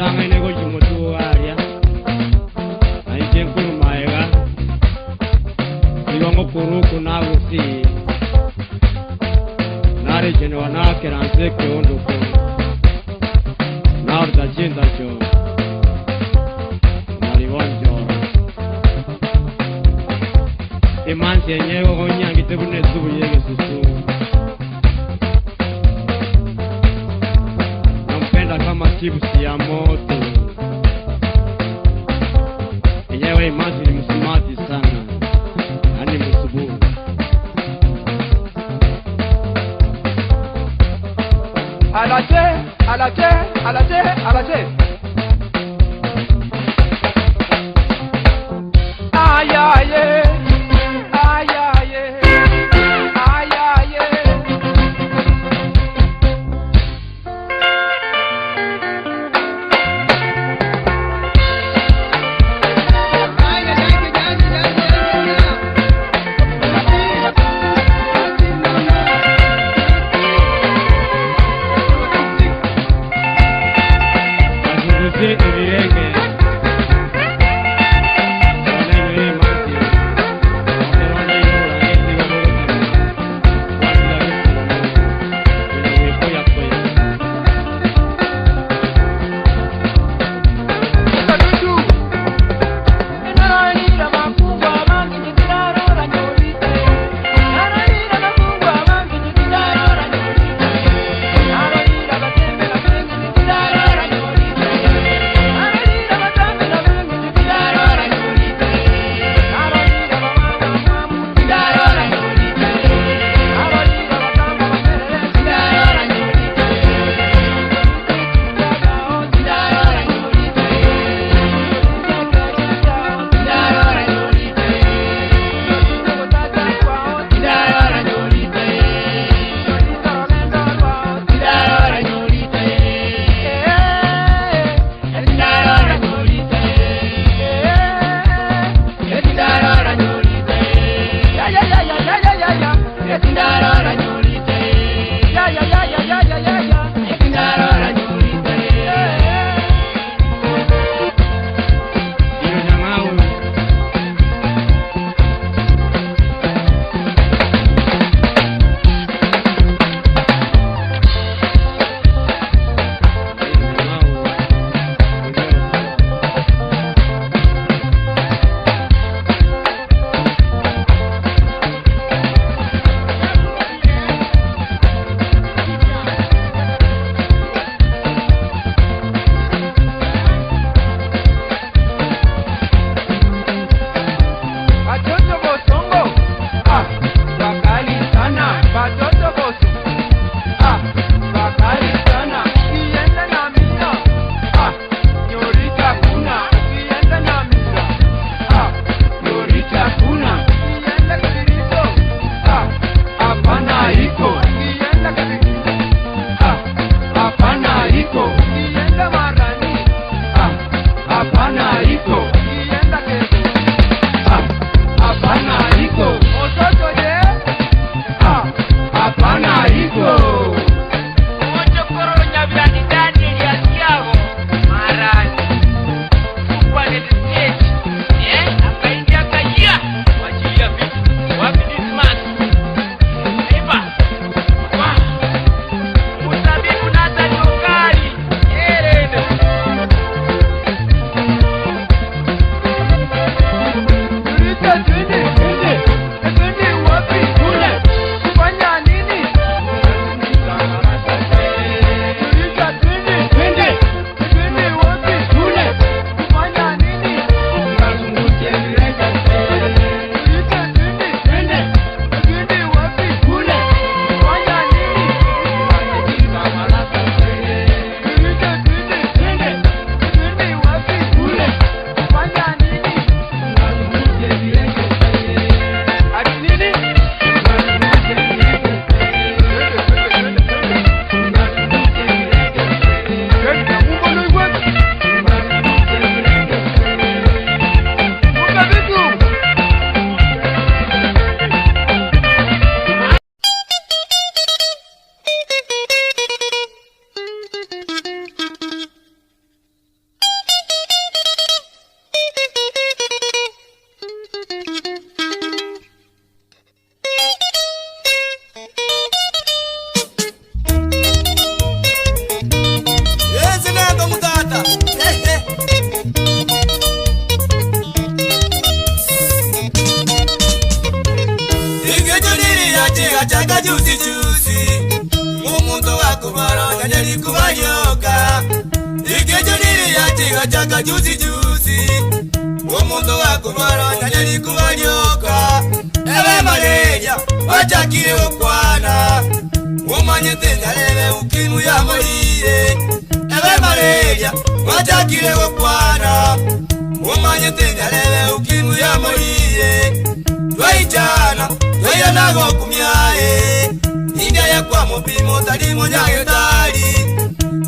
tanga nego jumutu aria aije nkuru maega iwango kuruku na gusi nare jene wanake ranzeke onduko na urta chinda cho naribonjo imanche nyego gonyangi tebune subu yege susu nampenda kama chibusi ya moto yenyewe imanche ni msumati sana ani msubu alaje ayaye ya chiga juzi Umuntu wakulwara nyanyali kubalyoka Ebe malaria wachakile okwana Umanyete nyalebe ukimu ya molire Ebe malaria wachakile okwana Umanyete nyalebe ukimu ya molire Twaichana twayanago kumyae India ya kwa mopimo talimo nyagetari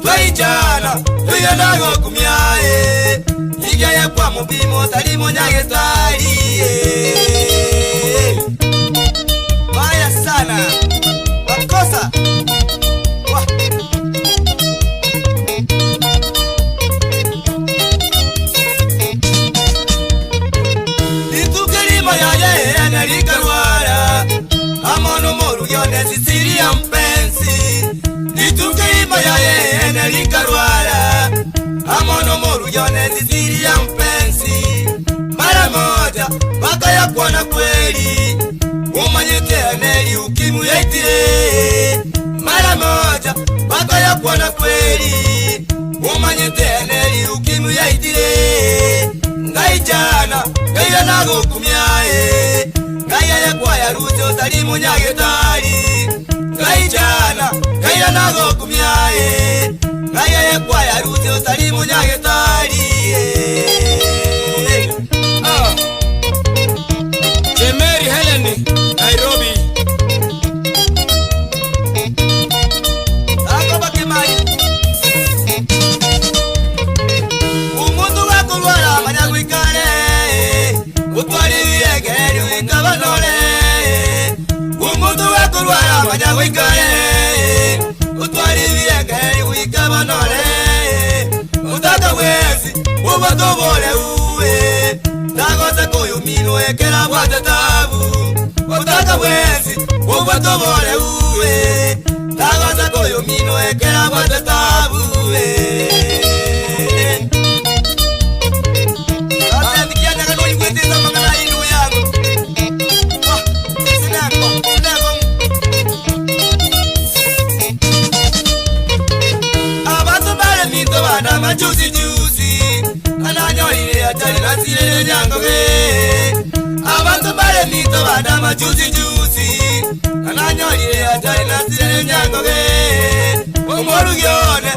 Twaichana twayanago kumyae India ya kwa mopimo talimo nyagetari Vaya sana Makosa Litukelima ya ye nalikarwara Amono moru yone sisiri ya mpenzi Litukelima ya ye nalikarwara Amono moru yone sisiri ya mpenzi Mara moja baka ya kuona kweli Umanyete aneli ukimu ya itire Mara moja baka ya kuona kweli Umanyete aneli ukimu ya itire Ngaichana Gaya nago kumyae Gaya ya kwa ya rujo talimu nyagetari Ngaichana Gaya nago kumyae Gaya ya kwa ya rujo talimu nyagetari Jemeri Helen Nairobi Ako bakimai Umundu wakulwara manyagwikane Utwali viegeri wikabanole Umundu wakulwara manyagwikane Utwali viegeri wikabanole Utaka wezi ubatobole uwe Tagote kuyumino ekera watatabu Utaka wezi ubatobole uwe Tagote kuyumino ekera watatabu Juicy juicy, ananyolile atali nasile nyangoge. Abantu bale mito badama juicy juicy, ananyolile atali nasile nyangoge. Umurugione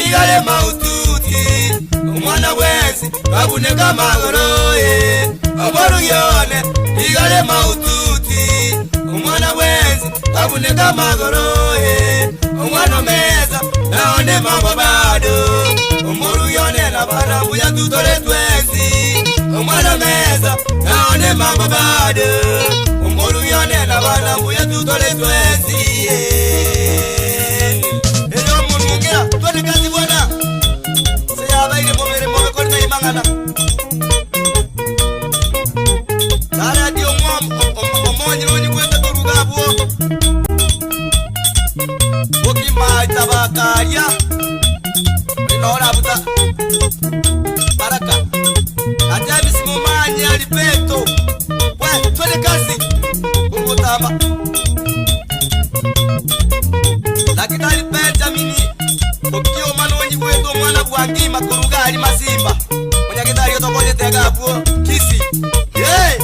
igale maututi, umwana wesi kabune kamagoroye. Umurugione igale maututi, umwana wesi kabune kamagoroye. Umwana meza naone mama bado. Umuru yone na barambu ya tutole twezi Umwana meza naone mama bado Umuru yone na barambu ya tutole twezi Elio munukea tuwane kazi bwana Seyaba ile momere mome koni na imangana Tara di omonyi lonyi kweta turugabuo Wokima itabakaria Nora buta Baraka Atemi simumani alipeto We, twende kazi Kungutama Lakitali peta mini Ukio manonyi kweto mwana buangima Kuruga ali masimba Mwenye kitari yoto koje tega buo Kisii Hey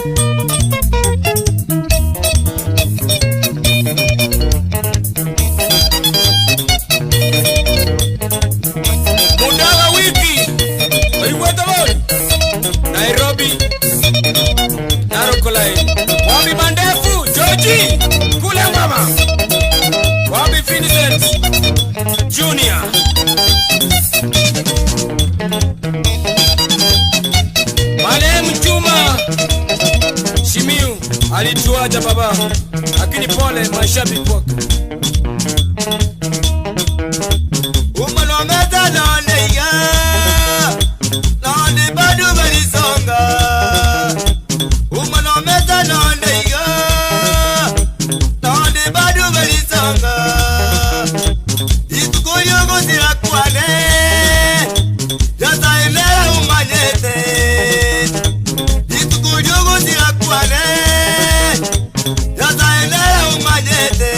Nairobi Narokolai Wabi Mandefu Georgie Kule mama Wabi Vincent Junior Malemu Juma Shimiu alituacha baba lakini pole mashabiki wake Umanometa naoneiga Nande badu belisonga Umanometa naoneiga Nande badu belisonga Itukoyogo sirakwane Yata enera umanyete Itukoyogo sirakwane Yata enera umanyete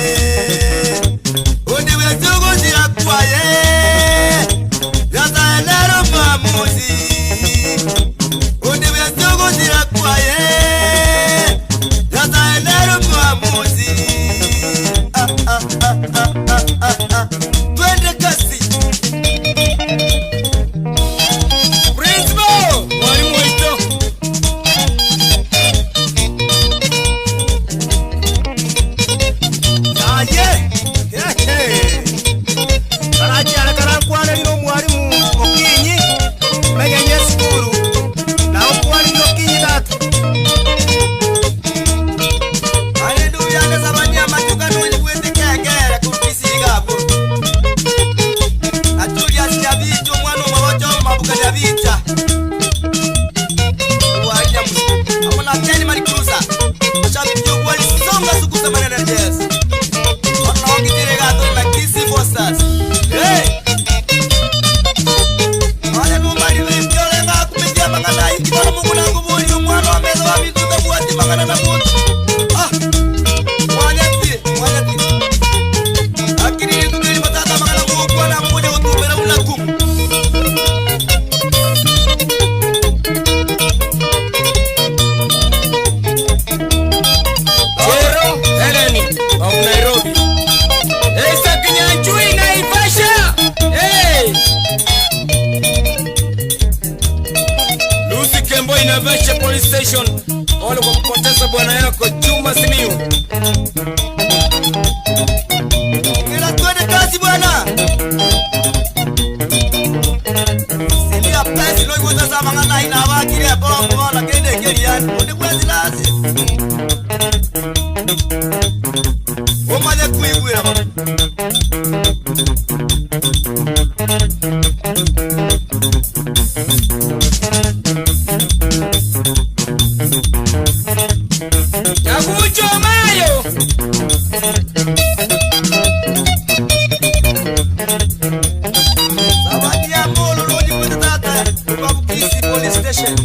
ukajavita Walimu amona keni marikuza shabiki walisonga sukuza manana jazz ona wangitire gato na Kisii Forces hey wale mumari vipyole nga kumetia mangana ikibona mungu na ngubuli umwana wa meza wa mituta buwati mangana na muntu mwanyati akini nitutili matata mangana mungu wana mmoja utumela mulakumu of Nairobi. Hey, Sakinyachui Naivasha. Hey. Lucy Kembo Naivasha Police Station. Wale kwa kupoteza bwana yako Juma Simiu. Ila tuende kazi bwana. Silia pesi no ikuza sama ngana ina wakili ya bongo la kende kelian. Ode kwezi lazi. Omanya kuiwira baba Yagucho mayo Sabati ya molo lodi kwenda tata Babu Kisii Police Station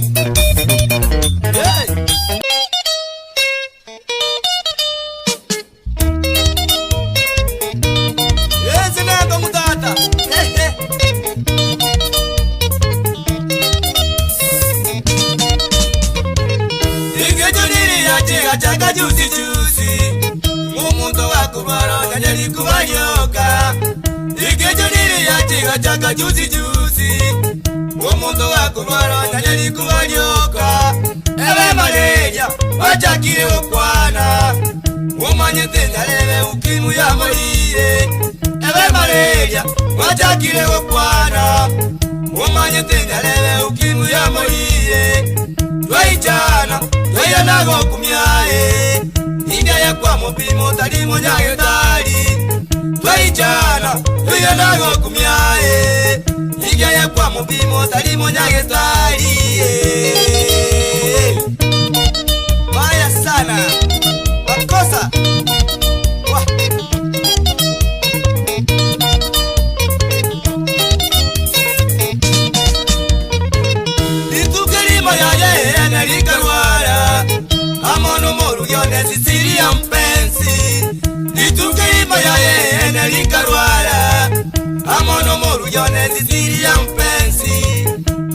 Hey Chaka juicy Mumuntu wakubaro nyanyeli kubanyoka Ikejoniri ya chaka juicy Mumuntu wakubaro nyanyeli kubanyoka Ewe maleja wachakire okwana Umanyete nyalele ukimu ya molire Ewe maleja wachakire okwana Umanyete nyalele ukimu ya molire Twaichana, twayanago kumyae India ya kwa mopimo talimo nyage tali Twaichana, twayanago kumyae India ya kwa mopimo talimo nyage tali Baya sana Makosa Wah Liiiive Amono moru yone sisiri ya mpenzi Liiiive Amono moru yone sisiri ya mpenzi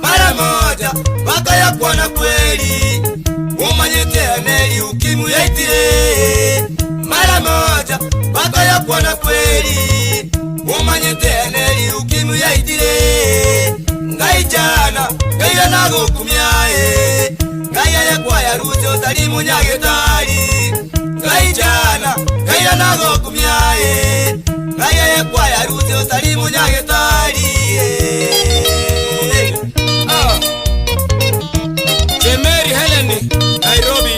Mara moja waka ya kuona kweli Umanyete aneli ukimu ya itire Mara moja waka ya kuona kweli Umanyete aneli ukimu ya itire Ngaichana Gaya nago kumyae Gaya ya kwa ya rujo talimu nyage tali Ngaichana Gaya nago kumyae Gaya ya kwa ya rujo talimu nyage tali Chemeri Heleni Nairobi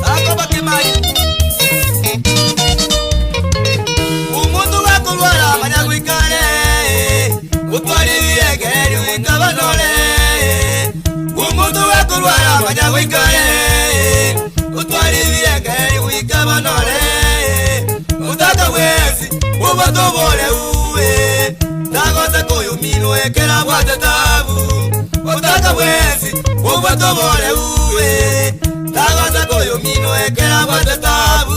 Tako bakimari Umundu wako lwala manyagwikane Utwali viegeri wikabanole Umundu wako lwala manyagwikane Utwali viegeri wikabanole Utaka wezi ubatobole uwe Tagote kuyumino ekela wate tabu Utaka wezi ubatobole uwe Tagote kuyumino ekela wate tabu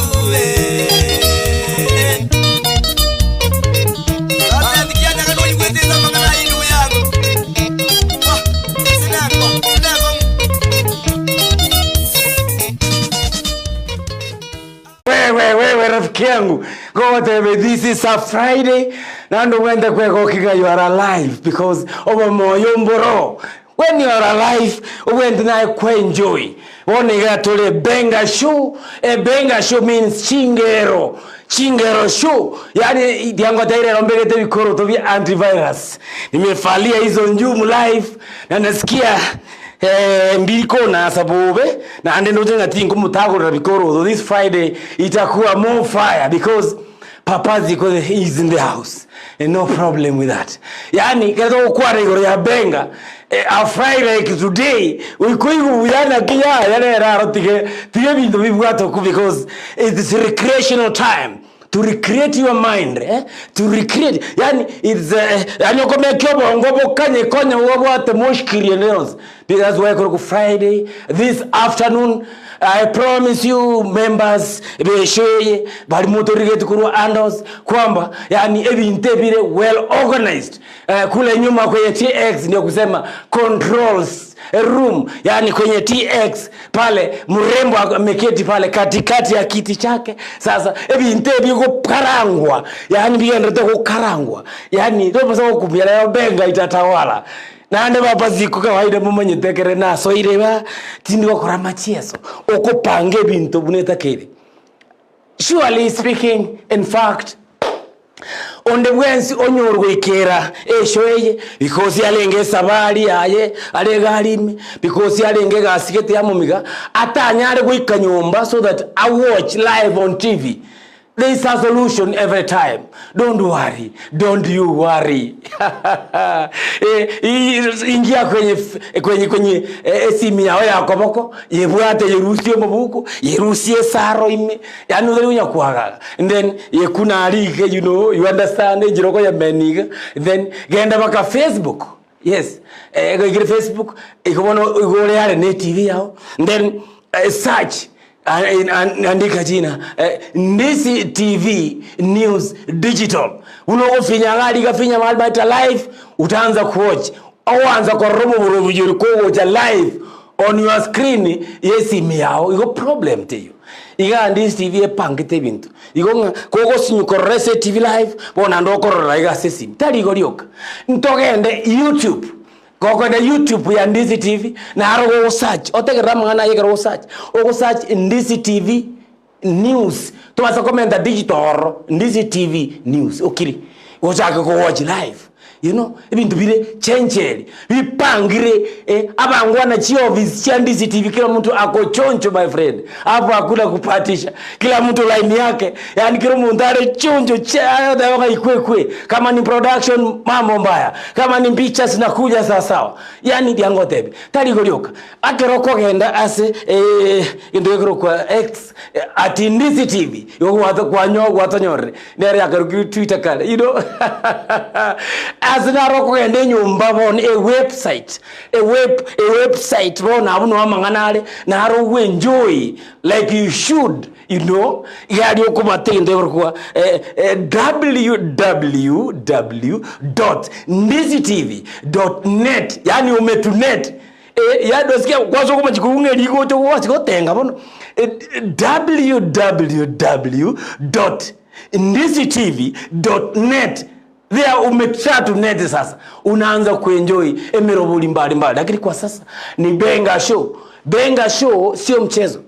Wewe rafiki yangu, go tell this is a Friday. Nando wende kweko kika you are alive because over moyo mboro. When you are alive, wende na enjoy. One got to the benga show. A benga show means Chingero. Chingero show. Yani diango taire rombege te vikoro to be antivirus. Nimefalia hizo njumu live na nasikia mbiko na sabobe na ande ndo tenga tingu mutago na vikoro. So this Friday itakuwa more fire because Papa Siko is in the house. And no problem with that. Yani, kato kukware igoro ya benga. A Friday like today, we kuigu yana kia, yana raro tige bintu bibwato because it's recreational time. To recreate your mind, to recreate. Yani, it's, yani okome kyobo, ngobo kanye konya wabwate moshkiri neos. That's why I Friday, this afternoon, I promise you members, beshoye, bari motorigeti kuru andos, kwamba, yani ebinte bire well organized. Kule nyuma kwenye TX, ndio kusema controls room, yani kwenye TX, pale, mrembo ameketi pale, katikati ya kiti chake, sasa, ebinte biko karangwa, yani bigendete kukarangwa, yani, ndio pasako kumiyala ya benga itatawala. Na ande Papa Siko kawaida mumenye tekere na so ireba tindiko kora machieso okupange bintu buneta kire. Surely speaking, in fact, on the Wednesday onyorwe kera eshoye because yalenge sabari aye alegari because yalenge gasikete ya mumiga atanyare gwikanyomba so that I watch live on TV. There is a solution every time. Don't worry. Don't you worry. Ingia kwenye simu yao ya koboko, yebwate yerusie mabuku, yerusie saro ime. Yani unya kuaga. And then kuna alike, you understand, jiroko ya meniga. Then genda baka Facebook. Yes. Go Facebook, igole yale ne TV yao. And then search andika jina Ndisi TV News Digital. Unofinya ngadi kafinya malbata live, utaanza kuwatch au anza koromo burubujuri kuwatch live on your screen. Yesi miao iko problem teyo iga Ndisi TV epangite bintu igo kogo sinyu korese TV live bona ndo korora iga sesi tali gorioka ntogende YouTube koko na YouTube ya Ndisi TV na haro search otegera mwana yegera search o search Ndisi TV News to asa komenda digital Ndisi TV News okiri ochaka ko watch live, you know, ibintu bire change bipangire abangwana chioffice cha Ndisi TV kila mtu ako choncho my friend hapo hakuna kupatisha kila mtu line yake, yani kila mtu are choncho cha dawa ikwekwe kama ni production mambo mbaya kama ni pictures nakuja sawa sawa, yani diango tebe tali golioka akeroko genda ase indegero kwa X ati Ndisi TV yo wato kwa nyogo watonyore nere akaruki Twitter kale, you know. Azinaro kugende nyumba bona a website bona abuno amanganale na haro enjoy like you should, you know. Yali okumatende kwa www.ndisitv.net yani umetunet yadosikia kwazo kuma chikunge liko to wasikotenga bona www.ndisitv.net. There umetatu neti sasa unaanza kuenjoy emerobuli mbali mbali, lakini kwa sasa ni benga show. Benga show sio mchezo,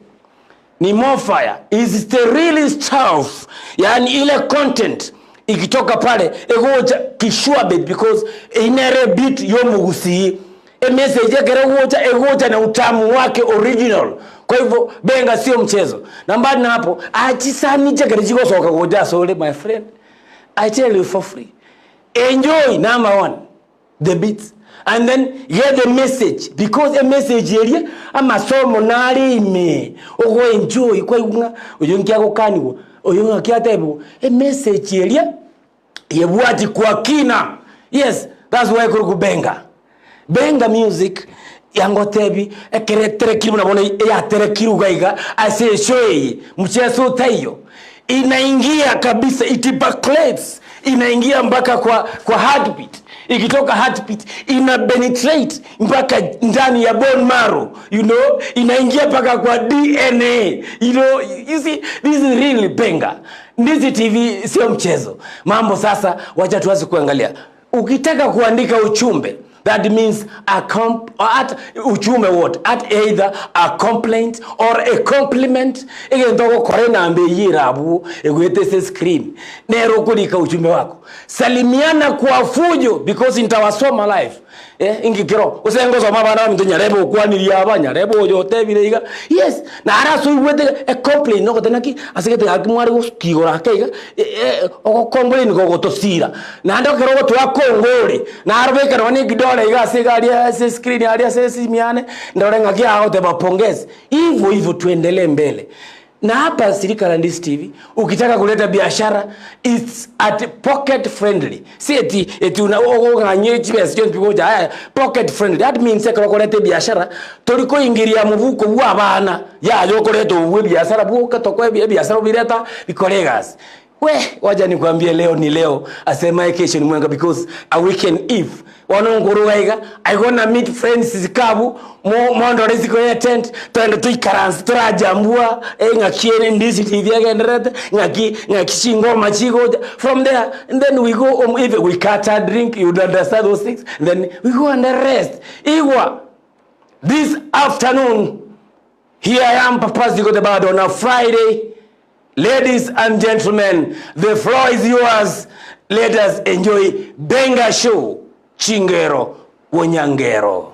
ni more fire, is the real stuff. Yani ile content ikitoka pale egoja kishua bit because inere beat yomugusi message egoja na utamu wake original. Kwa hivyo benga sio mchezo. Na mbali na hapo achisani jegere jiko soka goja sole my friend, I tell you for free. Enjoy number one, the beats, and then hear the message because a message area ama somo nari me ogo enjoy kwa yunga oyongia ko kaniwo oyonga kiatebo a message area yebwati kwa kina. Yes, that's why kuru benga music yango tebi ekeretere kiru na bona ya tere kiru gaiga ase shoyi mchezo tayo inaingia kabisa, itibaclates inaingia mpaka kwa heartbeat, ikitoka heartbeat ina penetrate mpaka ndani ya bone marrow, you know, inaingia mpaka kwa DNA, you know. You see, this is really benga. Ndisi TV sio mchezo. Mambo sasa wacha tuanze kuangalia. Ukitaka kuandika uchumbe, that means uchume what? At either a complaint or a compliment. Egentoko korena ambe yirabu egwete screen nero kulika uchume wako. Salimiana kwa fujo because nitawasoma live. ingikiro usengo soma bana mtu nyarebo kwaniria abanyarebo yote bireiga yes na ara so wete a complain no gotenaki asegete akimwari gukigora keiga o complain go gotosira na ndo kero go twa kongore na arbeke ro ni gidole iga asigaria se screen aria se simiane ndore ngaki hao te bapongeze hivyo tuendelee mbele. Na hapa Sirikala Ndisi TV ukitaka kuleta biashara it's at pocket friendly. Si eti unanganye best just because haya pocket friendly. That means ekoro kuleta biashara toliko ingiria muvuko bwa bana ya yo kuleta uwe biashara buka tokwe biashara bireta bikolegas. Waja nikwambie leo ni leo asema kesho ni mwenga because a weekend eve wanonguru waiga I gonna meet friends zikabu mondo riziko ya tent twende tuikaransi turajambua ngakiene Ndisi TV agenderete ngaki ngoma chigo from there and then we go if we cut a drink you understand those things then we go and rest igwa this afternoon here I am Papa Siko the Bad on a Friday. Ladies and gentlemen, the floor is yours. Let us enjoy Benga Show, Chingero, Wonyangero.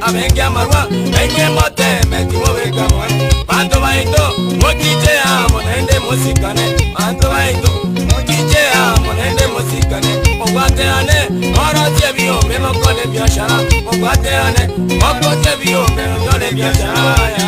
Abengia marwa, enye mote, meti mo veka mwa. baito mokijea monende musikane bantu baito mokijea monende musikane ogwateane orotie biombe mokole biashara ogwateane okote biombe mokole biashara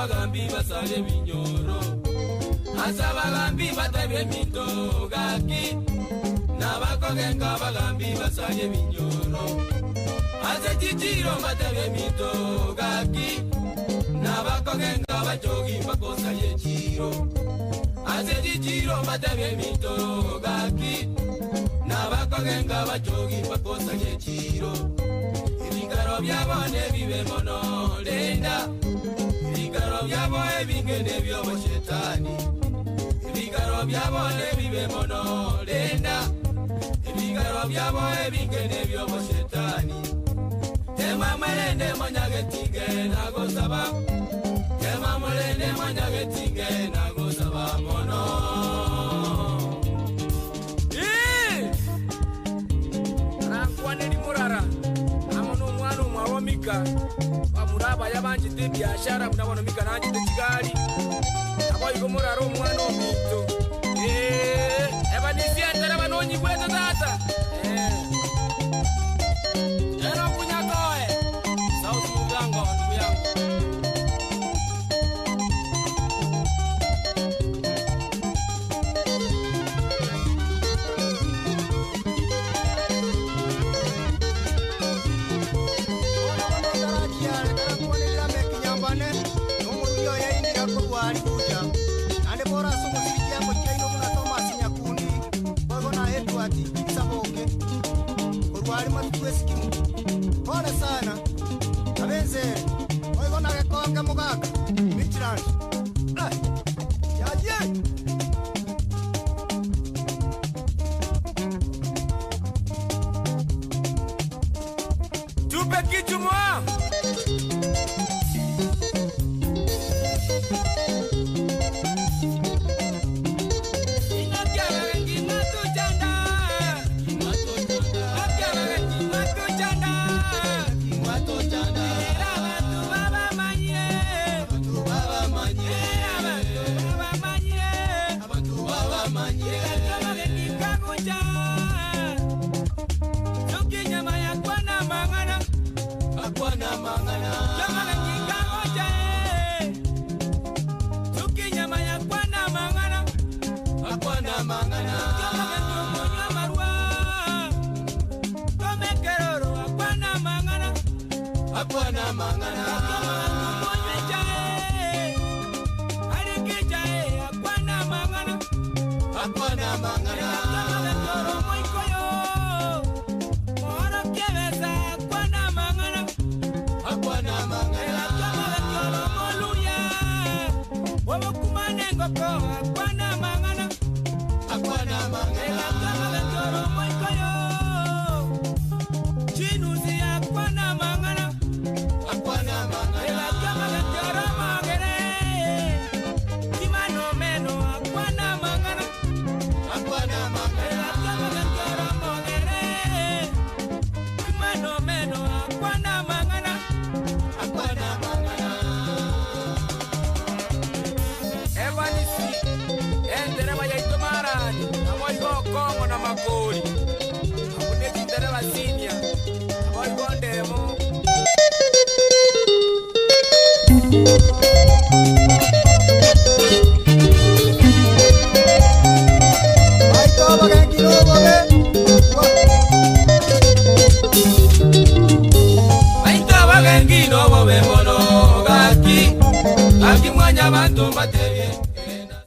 bagambi basale binyoro asa bagambi batebe mitogaki nabakogenga bagambi basanye minyoro ase chichiro matabe mito gaki nabakogenga bachogi bakosa yechiro ase chichiro matabe mito gaki nabakogenga bachogi bakosa yechiro ibigaro byabone bibe mono lenda ibigaro byabone bingene byo shetani ibigaro byabone bibe mono lenda ibigaro byabone bingene byo shetani tema mwelende manyagetinge nagosaba tema mwelende manyagetinge nagosaba mono rakwane ni murara amono mwana mwawomika bamuraba yabanje te biashara munabona mika nanje te kigali abayigo murara omwana omito ebanisi andara banonyi kweta tata Jana punya koe South Mugango ndugu yangu Pole sana. Abenze. Oigo na gekonga mugaka. Michiran. Yaje. Tupe kitu mwa.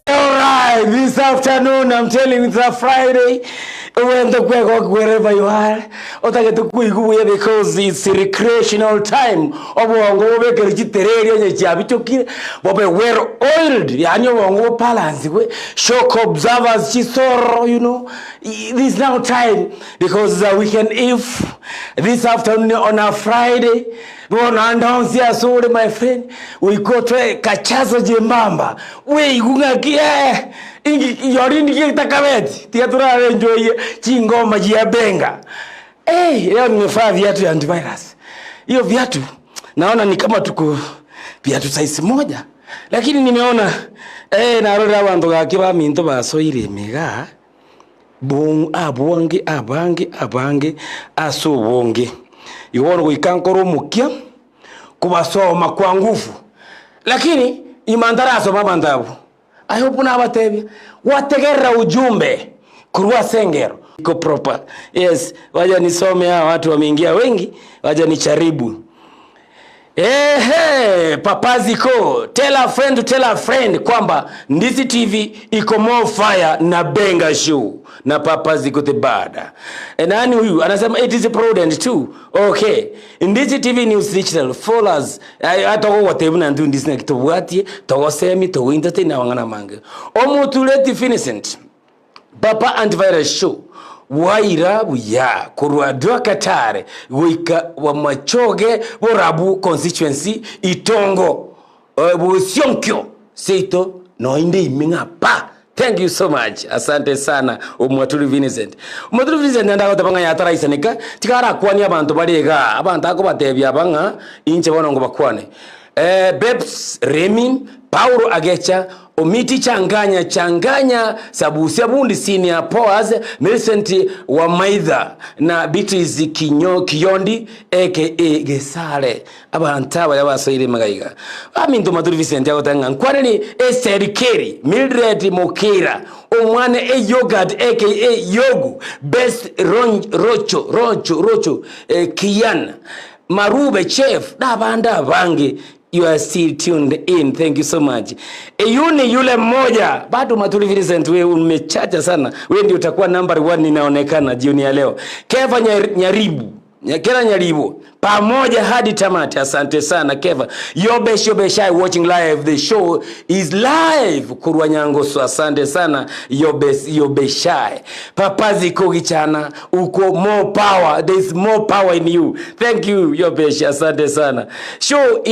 Alright, this afternoon I'm telling you it's a Friday. Wherever you are, because it's a recreational time. We're oiled, shock observers, you know. This is now time because we can, if this afternoon on a Friday, my friend, we go to Kachazo Jembamba. We gungakia. Yorini kita kabeti tiatura enjoy chingoma jiabenga leo nimevaa viatu ya antivirus. Hiyo viatu naona ni kama tuko viatu size moja, lakini nimeona narora abantu gakiba minto basoire mega abange asobonge iworo goikankoro mukia kubasoma kwa nguvu, lakini imandaraso mabandabu I hope na batebya wategera ujumbe kurwa sengero iko proper. Yes, waja nisome hao watu wameingia wengi, waja nicharibu. Papa Siko, tell a friend kwamba Ndizi TV iko more fire na Benga show na Papa Siko the bad. Nani huyu anasema it is prudent too. Okay, Ndizi TV news digital follow us. Atoko watebuna ndu Ndizi na kitobwati to semi to entertain na wangana mange. Omutuleti Vincent. Papa antivirus show. Wairabu ya kurwadwa Katare wika wa machoge borabu constituency itongo busionkyo seito no inde iminga pa. Thank you so much. Asante sana Umwaturi Vincent. Umwaturi Vincent nanda gotabanga yatara isanika tikara kwani abantu bariga abantu ako batebya banga inche bono ngo bakwane. Babes Remy Paulo Agecha Omiti changanya Sabusia Bundi Senior Poaz Millicent wa Maidha na Beatrice Kiyondi aka Gesare abantaba yabasoire magayiga aminto Maduri Vincent yakotanga nkwaneni Esther Kerry Mildred Mokera omwane yogurt aka Yogu Best Rocho Kian Marube Chef nabanda bange. You are still tuned in. Thank you so much. Yule mmoja bado Maturi Vincent wewe umechacha sana. Wewe ndio utakuwa number 1 inaonekana jioni ya leo. Keva Nyaribu pamoja hadi tamati. Asante sana Keva. Yobeshai watching live. The show is live. Kurwa Nyango, so asante sana Yobeshai. Papa Siko gichana uko more power. There is more power in you. Thank you Yobeshai, asante sana. Show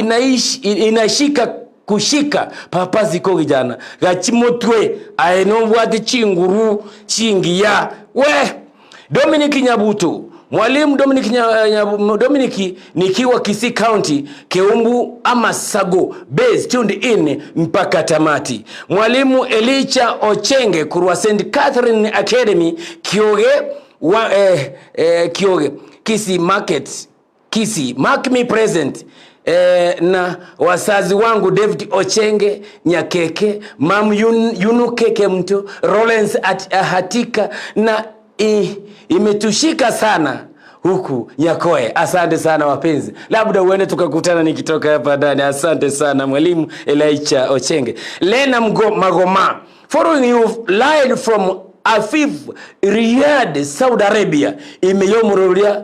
inashika kushika Papa Siko gijana gachimotwe aenobwati chinguru chingiya we Dominic Nyabuto Mwalimu Dominic nikiwa Kisii County Keumbu ama Sago base tuned in mpaka tamati. Mwalimu Elicha Ochenge Kurwa St. Catherine Academy Kioge Kisii Market Kisii mark me present. Na wasazi wangu David Ochenge Nyakeke Mam Yunukeke mtu Rollins Hatika na imetushika sana huku Nyakoe. Asante sana wapenzi. Labda uende tukakutana nikitoka hapa ndani. Asante sana Mwalimu Elicha Ochenge. Lena Magoma following you live from Afif Riyadh Saudi Arabia. Imeyomurulia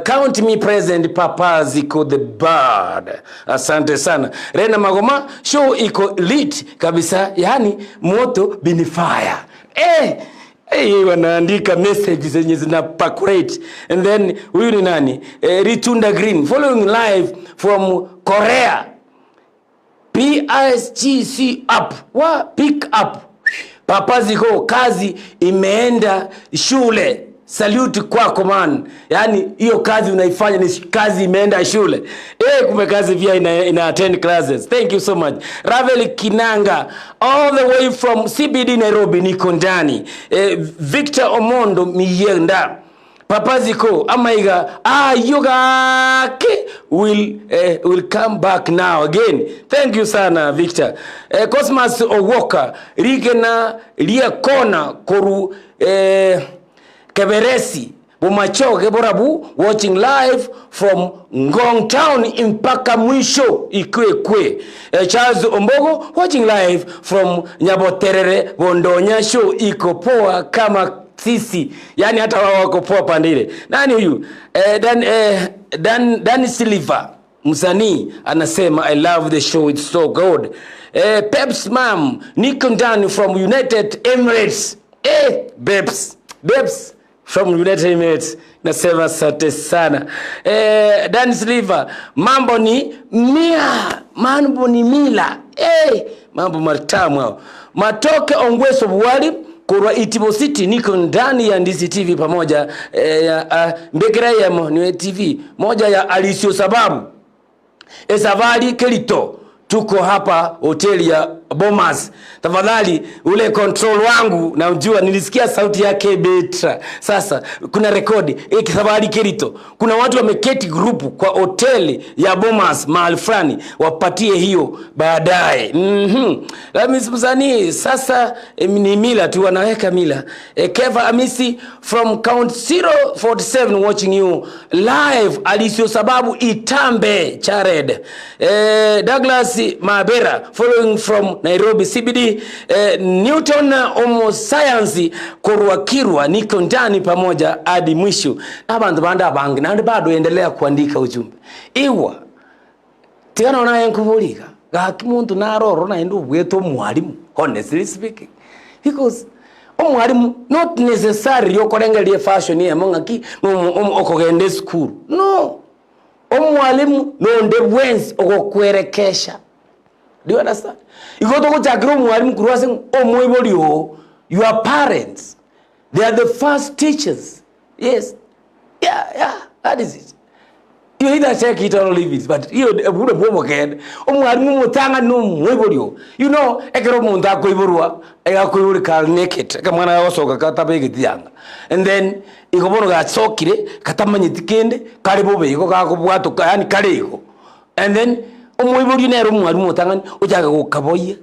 count me present Papa Siko the bad. Asante sana Lena Magoma. Show iko lit kabisa, yani moto bini fire. Wanaandika messages zenye zinapakurate. And then huyu ni nani? Ritunda Green following live from Korea. PSGC up. Pick up. Papa Siko kazi imeenda shule. Salute kwako man. Yani hiyo kazi unaifanya ni kazi imeenda shule. Kumbe kazi pia ina attend classes. Thank you so much. Ravel Kinanga all the way from CBD Nairobi niko ndani. Victor Omondo Miyenda. Papa Siko amaiga yoga will come back now again. Thank you sana Victor. Cosmas Owoka Rigena Liakona Koru Keberesi Bumachoge Borabu watching live from Ngong Town impaka mwisho ikwe. Charles Ombogo watching live from Nyaboterere Bondonya show iko poa kama sisi, yani hata wao wako poa pandile. Nani huyu? Dan Silva msanii anasema I love the show, it's so good. Peps Mam niko ndani from United Emirates. Babes from United Emirates nasema asante sana. Dan Silva mambo ni mila. Mambo matamu hao. Matoke Ongweso Buwali Kurwa Itibo City niko ndani ya Ndizi TV pamoja ya Mbekera ya Niwe TV moja ya Alisio Sababu Esavali Kelito tuko hapa hoteli ya Bomas. Tafadhali ule control wangu na ujua nilisikia sauti yake Betra. Sasa kuna rekodi kisabari Kirito. Kuna watu wameketi grupu kwa hoteli ya Bomas mahali fulani, wapatie hiyo baadaye. Msanii sasa ni mila tu wanaweka mila. Keva Amisi from count 047 watching you live alisio sababu Itambe Chared. Douglas Mabera following from Nairobi CBD. Newton Homo Science Korwakirwa niko ndani pamoja hadi mwisho. Abantu banda bangi na bado endelea kuandika ujumbe. Iwa tigana unaye nkubulika gakimuntu naroro na ndo bweto mwalimu, honestly speaking, because mwalimu not necessary yokorengelie fashion ye mongaki okogende school. No, mwalimu no nde bwenzi okokwerekesha. Do you understand? Igoto ko chakiro mwalimu kurwase omweboliyo, your parents, they are the first teachers. Yes, yeah, that is it. You either check it or leave it, but you would have woken. Mwalimu mutanga no mweboliyo. You know, ekero muntu akoiborwa akakoibura naked kamwana yasoka katabegitiyanga, and then ikobono gatsokire katamanyitike kale bobego kakobwato yani kalego, and then omwiburi nero mwalimu mutangani ujaga gukaboye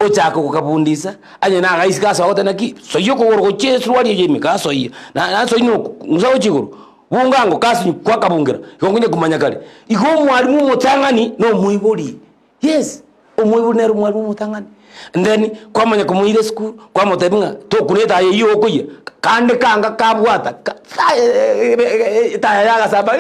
ujaga gukabundisa anye na gaisika sawote naki so yoko gorgo chesu wali yemi kaso yi na so ino musawo chiguru bungango kasu kwa kabungira ikongunye kumanya kale iko mwalimu mutangani no mwiburi. Yes, omwiburi nero mwalimu mutangani, and then kwa manya kumuire school kwa motabinga to kuneta yeyo okuye kande kanga kabwata tayaga saba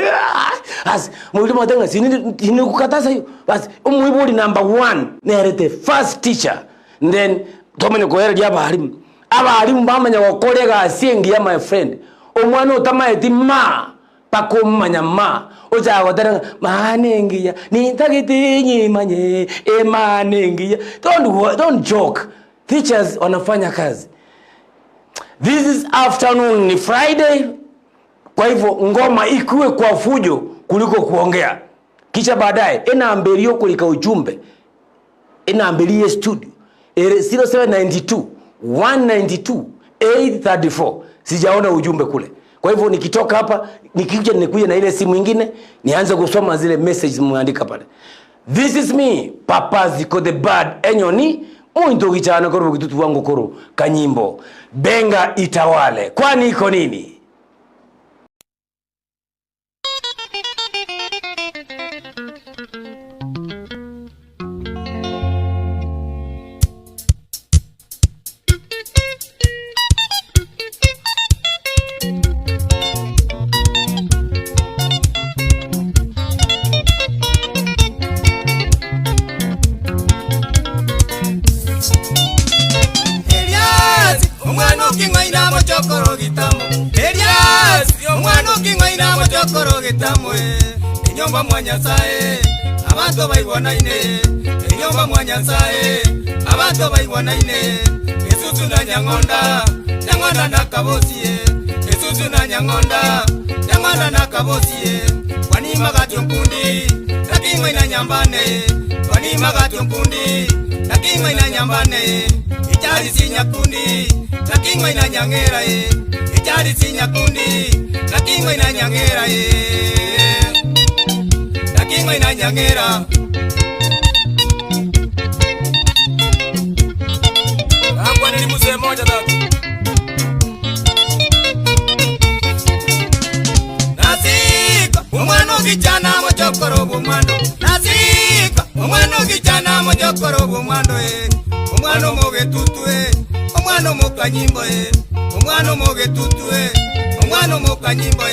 as mwalimu mutanga sini kukataza hiyo basi. Omwiburi number 1 nere the first teacher, and then tomanya koera dia abarimu bamanya wakolega asengi ya my friend omwana utamaeti ma pakumanya ma oja wadara manengiya nintagiti manye manengiya. Don't joke. Teachers wanafanya kazi. This is afternoon, ni Friday, kwa hivyo ngoma ikuwe kwa fujo kuliko kuongea. Kisha baadaye inaambelio kulika ujumbe, inaambelie studio 0792 192 834. Sijaona ujumbe kule. Kwa hivyo nikitoka hapa nikuja na ile simu nyingine nianze kusoma zile messages muandika pale. This is me, Papa Ziko the Bad Enyoni, muito gichana koro kitutu wangu koro kanyimbo benga itawale. Kwani iko nini? Enyomba mwanyasae abantu baibwanaine, enyomba mwanyasae abantu baibwanaine. Esusu na nyangonda nakabosie, esusu na nyangonda nakabosie. Wanima gatunkundi lakini ina nyambane, wanima gatunkundi lakini ina nyambane. Ichari sinyakundi lakini ina nyangera e, ichari sinyakundi lakini ina nyangera e. Kinga ina nyangera Angwa nili muse moja tatu Nasika umwano kichana mochokoro bumwando, nasika umwano kichana mochokoro bumwando umwano moge tutue umwano mokanyimbo umwano moge tutue umwano mokanyimbo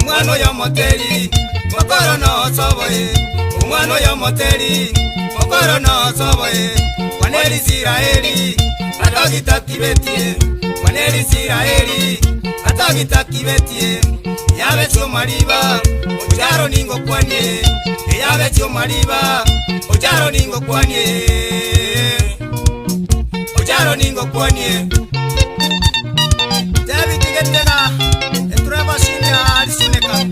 umwano ya moteli Mokoro no soboye, umwano ya moteli, mokoro no soboye. Waneli Israeli, atogita kibetie, waneli Israeli, atogita kibetie. Yabe chumariba, ujaro ningo kwanye, yabe chumariba, ujaro ningo kwanye, ujaro ningo kwanye. Jabi tigetena, entraba shinya alisuneka.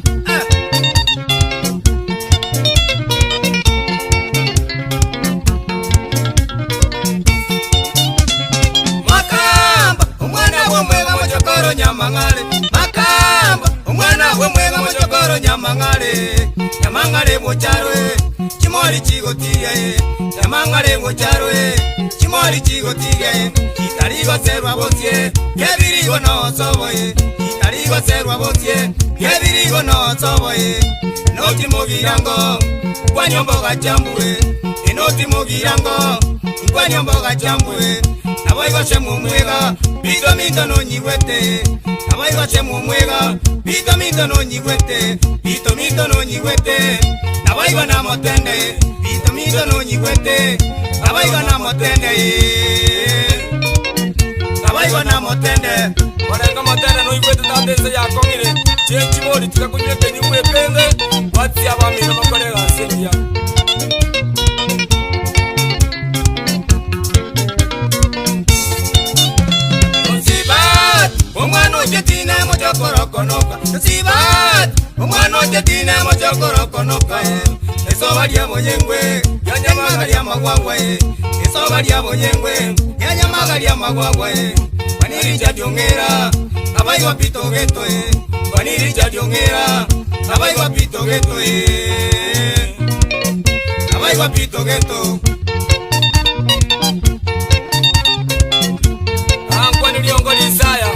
mochokoro nyamangale makamba umwana gwe mwega mochokoro nyamangale nyamangale mocharo chimoli chigotiye nyamangale mocharo chimoli chigotiye kitaligo serwa botie kebirigo no soboye kitaligo serwa botie kebirigo no soboye noti mogirango kwa nyombo gachambue inoti mogirango kwa nyombo gachambue naboigo chemu mwega bito minto no nyiwete naboigo chemu mwega bito minto no nyiwete bito minto no nyiwete naboigo na motende bito minto no nyiwete naboigo na motende naboigo na motende Warenga motende no nyiwete tatese ya kongire chenchi mori tikakunyete nyuwe pende wati abamino makolega sendia Umwano jetine mochokoro konoka Sibat Umwano jetine mochokoro konoka Eso varia monyengwe Yanya magaria magwagwe Eso varia monyengwe Yanya magaria magwagwe Waniri jadiongera Abai wapito geto Waniri jadiongera Abai wapito geto Abai wapito geto Ankwani liongoli Isaya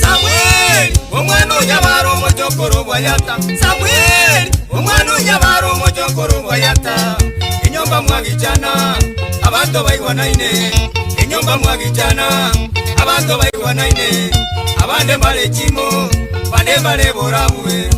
Samuel, umwana nyabaro mochokoro bayata. Samuel, umwana nyabaro mochokoro bayata. Inyomba mwagijana, abantu bayiwanaine. Inyomba mwagijana, abantu bayiwanaine. Abande mbale chimo, bande mbale borabuwe.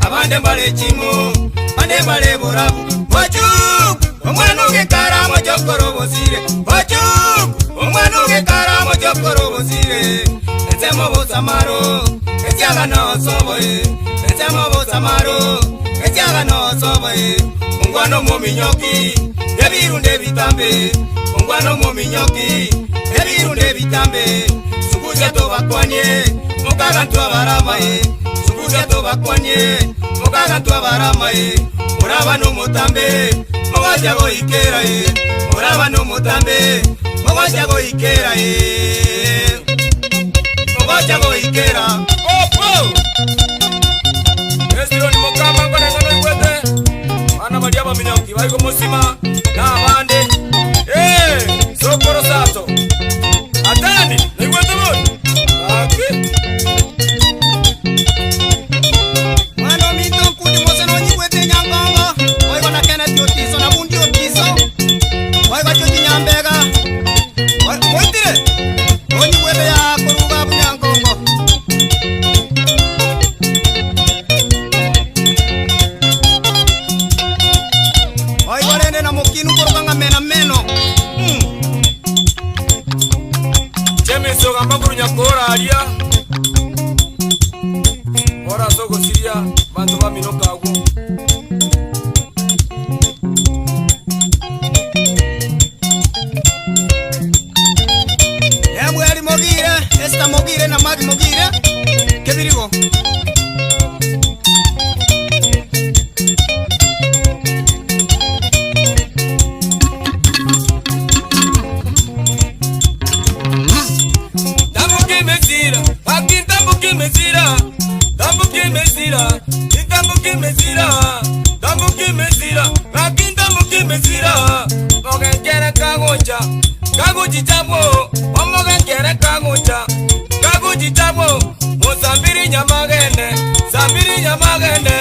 Abande mbale chimo, bande mbale borabu. Wachuk, umwana ugekara mochokoro bosire. Wachuk, umwana ugekara mochokoro bosire. Enzemo bosamaro, eziaga no soboye. Enzemo bosamaro, eziaga no soboye. Mungwano mominyoki, ebirunde bitambe. Mungwano mominyoki, ebirunde bitambe. Sukuja tobakwanye, mukaga twabaramaye. Sukuja tobakwanye, mukaga twabaramaye. Muraba no mutambe, mwaja go ikera Muraba no mutambe, mwaja go ikera Mwaja go ikera. Oh! Estiro ni mokamba ngona ngano ikwete. Ana baliaba minyoki, baigo musima na abande. Sokoro sato. Atani, ni ikwete bon. Okay. Mano mito kudi mose no nyikwete nyangongo. Baigo na kena tiotiso na bundi otiso. Baigo choji nyambega. Moitire. Oni wele ya koruga bunyangongo. Baigo lene na mokinu koruga mena meno. Chemiso gambaguru nyakora alia. Ora soko siria bantu ba minoka agu. Mwari mogire, esta mogire na magi mogire. Kebirigo. Tambuki mesira, akin tambuki mesira. Tambuki mesira, tambuki mesira. Tambuki mesira, akin tambuki mesira. Mogen kere kagocha, kagochi chamo. Omogen kere kagocha, kagochi chamo. Musambiri nyamagene, sambiri nyamagene,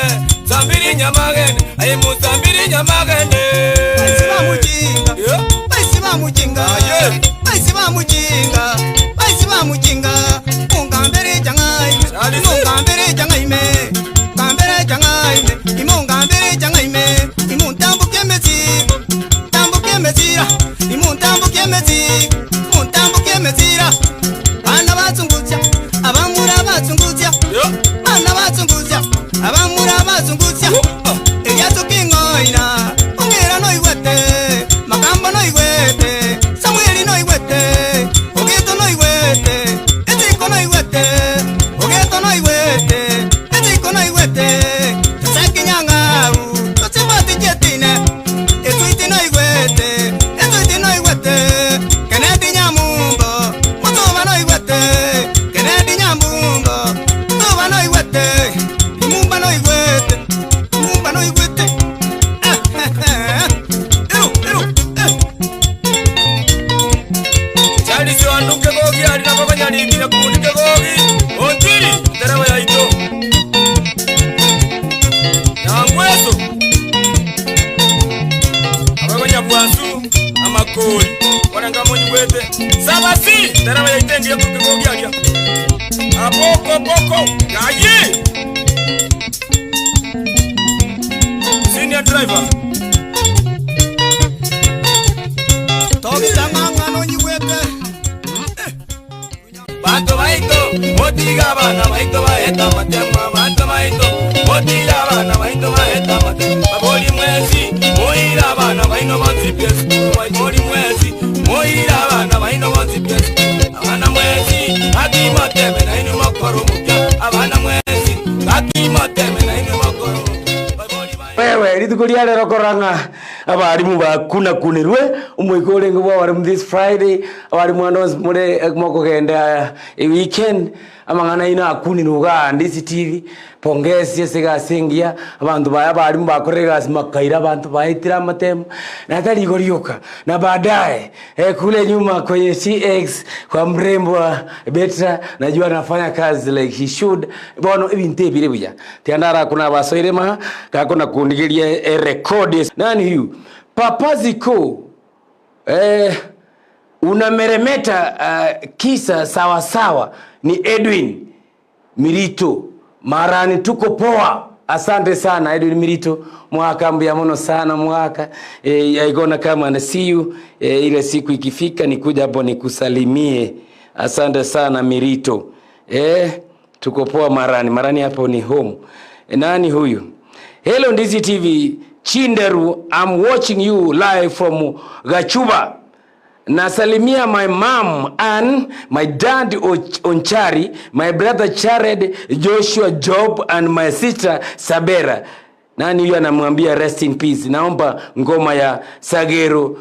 sambiri nyamagene. Ay musambiri nyamagene. Baisiba mujinga, baisiba mujinga. Baisiba mujinga, baisiba mujinga. Mungambere jangai, mungambere jangai me. Kambere jangai me, imungambere jangai me. Imuntambuke mezi, tambuke mezira. Imuntambuke mezi, muntambuke mezira. Bana batungutya, abamura batungutya. Bana batungutya, abamura batungutya. Eyato kingoina, ongera no iwete, makamba no iwete, Samueli no iwete, ogeto no koi waranga monyi wete sabasi daraba yaitengi ya kukigogi alia apoko gaye senior driver tobi tanganga monyi wete Banto baito, motiga bana baito baeta matema. Banto baito, motiga bana baito baeta matema. Baboli mwezi, moira bana baino banzipies. Baboli mwezi, moira bana baino banzipies. Abana mwezi, aki mateme na inu makoro mupya. Abana mwezi, aki mateme na inu makoro mupya. Wewe ritukulia lero koranga abarimu bakuna kunirwe umwikole ngo bari this Friday abarimu anons mure moko genda weekend amangana ina akuniruga ndisi TV pongezi sigasingia abantu barimu bakorega makaira abantu baitira matemo natali gorioka na baadaye kule nyuma kwenye CX kwa mrembo Betra najua anafanya kazi like he should bono ibinte birebuya tiandara kuna basoirema kakona kundigiria record nani huyu Papa Siko unameremeta kisa sawa sawa ni Edwin Mirito marani tuko poa asante sana Edwin Mirito mwaka mbia mono sana mwaka yaigona kama na see you ile siku ikifika nikuja hapo nikusalimie asante sana Mirito tuko poa marani hapo ni home nani huyu Hello Ndizi TV Chinderu, I'm watching you live from Gachuba. Nasalimia my mom and my dad Onchari, my brother Jared, Joshua Job and my sister Sabera. Nani huyu anamwambia rest in peace. Naomba ngoma ya Sagero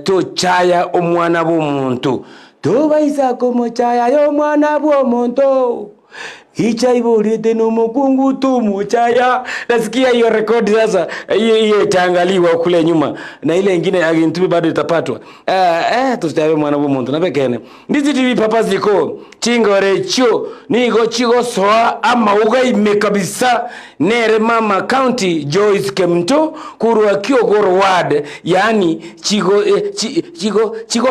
to chaya omwana b'omuntu. To baisa komo chaya yo mwana b'omuntu. Hicha iborete no mukungu tumu chaya nasikia hiyo record sasa hiyo itaangaliwa kule nyuma na ile nyingine agentumi bado itapatwa tutawe mwana b'omuntu nabekene Ndizi TV Papa Siko Chingero nigo chigo soa ama ugaime kabisa nere mama county Joyce Kemto kurwa Kiogoro ward yani chigo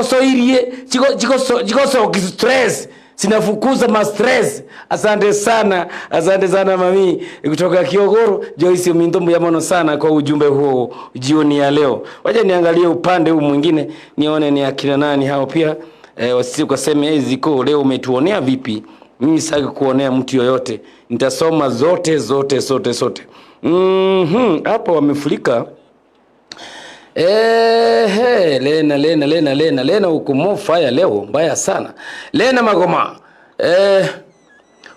soirie chigo so stress sinafukuza ma stress asante sana mami kutoka Kiogoro Joyce Mindombo ya mono sana kwa ujumbe huo jioni ya leo wacha niangalie upande huu mwingine nione ni akina nani hao pia wasisi kwa sema Siko leo umetuonea vipi mimi sitaki kuonea mtu yoyote nitasoma zote hapo wamefulika Lena uko fire leo mbaya sana Lena Magoma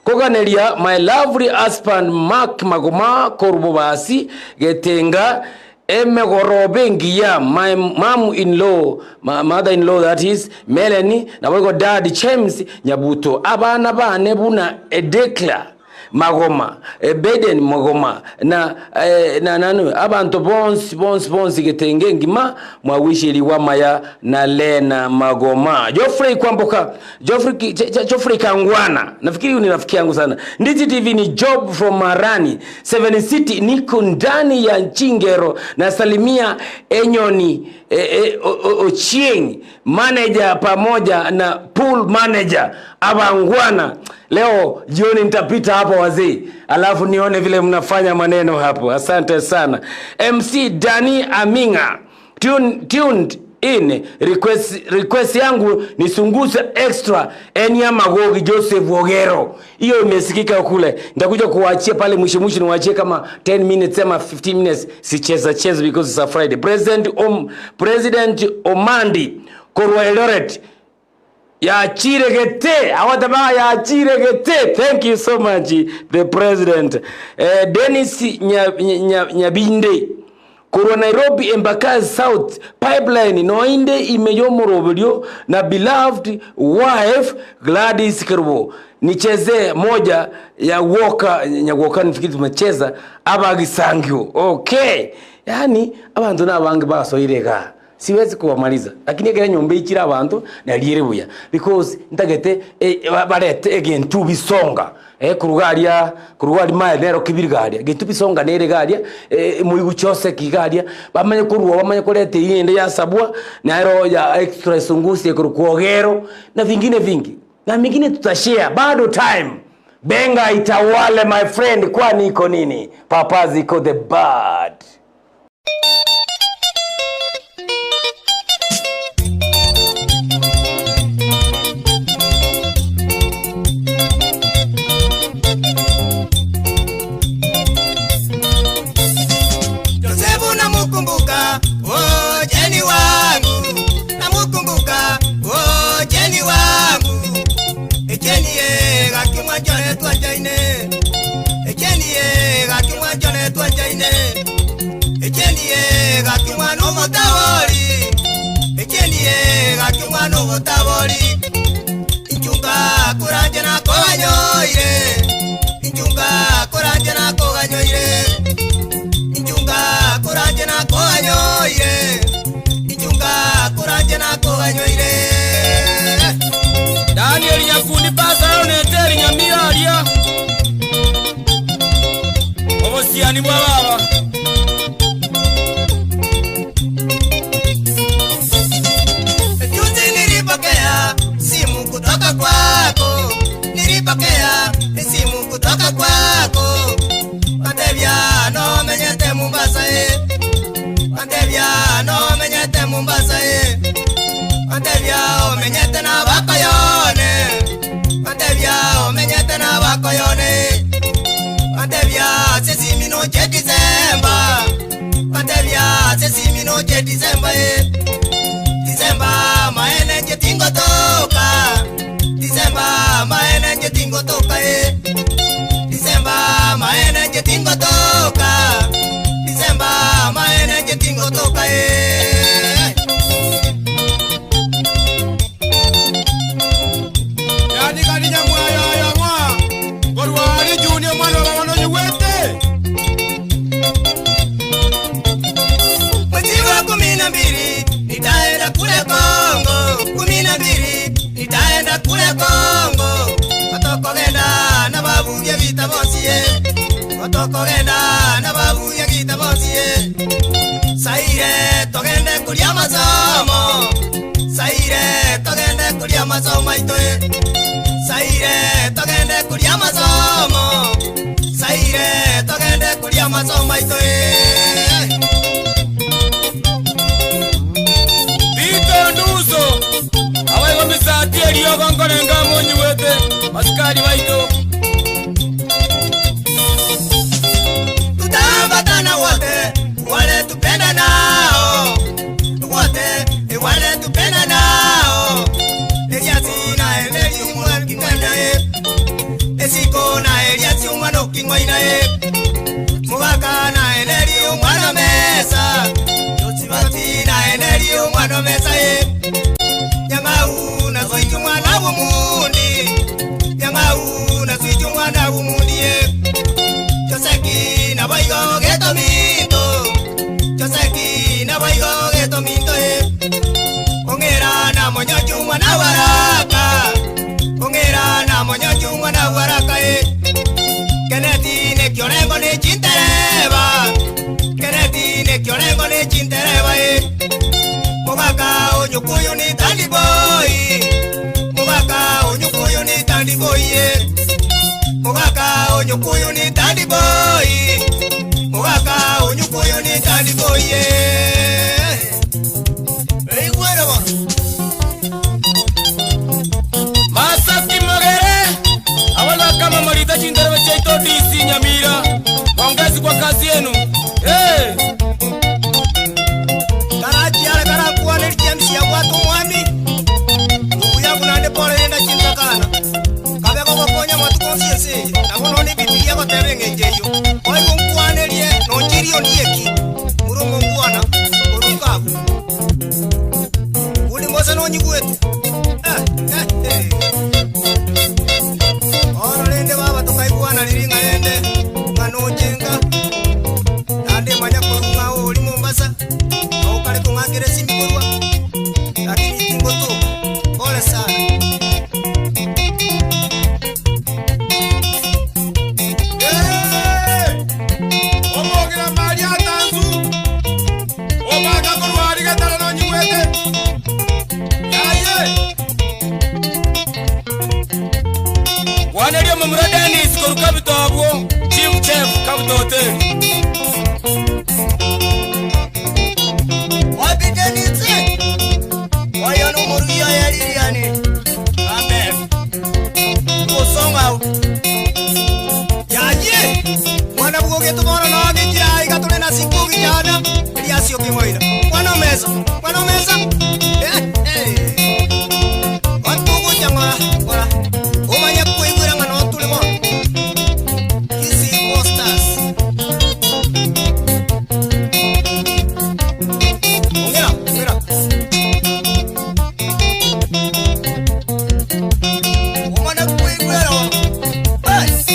koganelia my lovely husband Mark Magoma korbobasi getenga emegorobengia my mother-in-law that is Melanie na wego dad James Nyabuto abana bane buna Edekla Magoma Beden Magoma na nanu abantu bonsi getenge ngima mwawishiri wamaya na Lena Magoma Geoffrey Kwamboka Geoffrey Kangwana nafikiri ni rafiki yangu sana Ndizi TV ni Job from Marani 7 City niko ndani ya Chingero na salimia Enyoni Ochieng manager pamoja na pool manager Abangwana leo jioni nitapita hapo wazee alafu nione vile mnafanya maneno hapo asante sana MC Dani Aminga tuned in request yangu nisunguse extra Enya Magogi Joseph Ogero hiyo imesikika kule nitakuja kuwaachia pale mwisho niwaachie kama 10 minutes ama 15 minutes sicheza because it's a Friday President Omandi Korwa Eldoret ya chirekete awataba ya chirekete thank you so much the president Dennis Nyabinde Korwa Nairobi Embakasi South pipeline noinde imeyomorobolio na beloved wife Gladys Kerbo nicheze moja ya Walker nifikiri tumecheza abagisangyo okay yani abantu nabange basoirega siwezi kuwamaliza, lakini egera nyombe ikira abantu na liirebuya because ntagete barete egentu bisonga kurugaria maenero kibirgaria gentu bisonga nere garia muigu chose kigaria bamanye kuruwa bamanye kurete yende ya sabwa na ero ya extra sungusi kurukuogero na vingine vingi na mingine tutashare bado time. Benga itawale my friend, kwani iko nini? Papazi iko the bad. Josefu namukumbuka, oh jeni wangu. Namukumbuka, oh jeni wangu. Echenie gakimwa jone twajaine. Echenie gakimwa jone twajaine. Echenie gakimwa no motawori. Echenie gakimwa no motawori. Inchunga kuranje na koganyoire. Inchunga kuranje na koganyoire. Inchunga kuranje na koganyoire. Inchunga kuranje na koganyoire. Daniel Nyakundi pasa oneteri Nyamira alia Obosiani bwa baba Juzi nilipokea simu kutoka kwako. Nilipokea simu kutoka kwako. Pandevya no menyete Mombasa Pandevya no menyete Mombasa Pandevya o menyete na Bakoyone. Pandevya o menyete na Bakoyone. Pandevya sesi minoche December. Pandevya sesi minoche December December maene nje tingo toka. December maene nje tingo toka December maene nje tingo toka. December maene nje tingo toka nitaenda kule Kongo. 12 nitaenda kule Kongo. Watokogenda na babu ya vita bonsie. Watokogenda na babu ya vita bonsie. Saire togende kulia masomo. Saire togende kulia masomo itoe. Saire togende kulia masomo. Saire togende kulia masomo itoe. Misati gongone ngamo nyuwete maskari waito tutaambatana wote wale tupenda nao wote wale tupenda nao Eliasi na Eliasi mwana kingana Siko na Eliasi mwana kingwaina Mubaka na Eliasi mwana mesa Yosibati na Eliasi mwana mesa Yamau na switu mwana wumundi. Yamau na switu mwana wumundi Joseki na baigo geto minto. Joseki na baigo geto minto Ongera na monyochu mwana waraka. Ongera na monyochu mwana waraka Keneti ne kiorengo ne chintereba. Keneti ne kiorengo ne chintereba Mubaka onyukuyu ni tandi boy. Mubaka onyukuyu ni tandi boy Mubaka onyukuyu ni tandi boy. Mubaka onyukuyu ni tandi boy Hey bueno ba Masaki magere Awala kama marita chindara Chiaito DC Nyamira. Pongezi kwa kazi yenu. Ya watu mwami ndugu yangu nande pole nenda chintakana kabe kwa konya watu conscience na kono ni bibilia kwa tebenge njeyo oyo nkwanelie no njirio nieki murumo ngwana urukabu uli mose no nyigwetu oro lende baba tukaibwana liringa lende ngano jenga nande manya kurunga oli Mombasa au kale kunga ngere simbi kwa. Lakini tingo tu. Pole sana. Omogira Maria Tanzu. Obaga kurwari gatara no nyuwete. Yaye. Wanerio mumura Dennis koruka bitobwo. Chief Chef Kabutote. Wapi Dennis? Wayano murugia yaliriani. Amen. Kusonga. Yaye. Mwana bugoge tumora na gikira igatune na Siko gijana. Eliasio kimwaira. Mwana meza. Watu kujangora. Ora. Omanya kuigura ngano tulimo. Kisii posters. Mira. Omanya kuigura. Bas.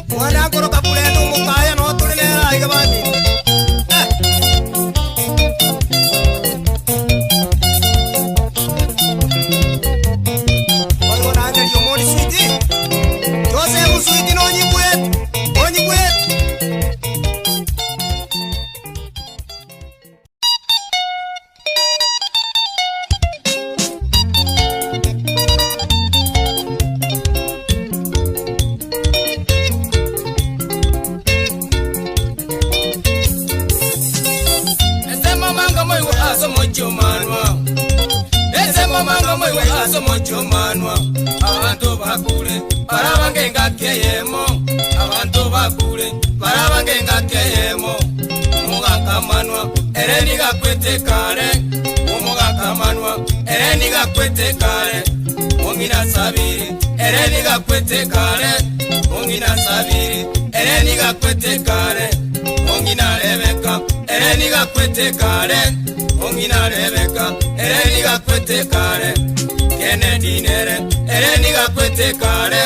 Mwana koro kapule ndo mukaya no tulile igabani. Oigo na ngeri yomori suiti. Joseph suiti no nyibwet. Mochomanwa abantu bakule barabangenga keyemo abantu bakule barabangenga keyemo mugakamanwa ereni gakwete kare umugakamanwa ereni gakwete kare ongina sabiri ereni gakwete kare ongina sabiri ereni gakwete kare ongina rebeka ereni gakwete kare ongina rebeka ereni gakwete kare Kennedy nere, ereni gakwete kare.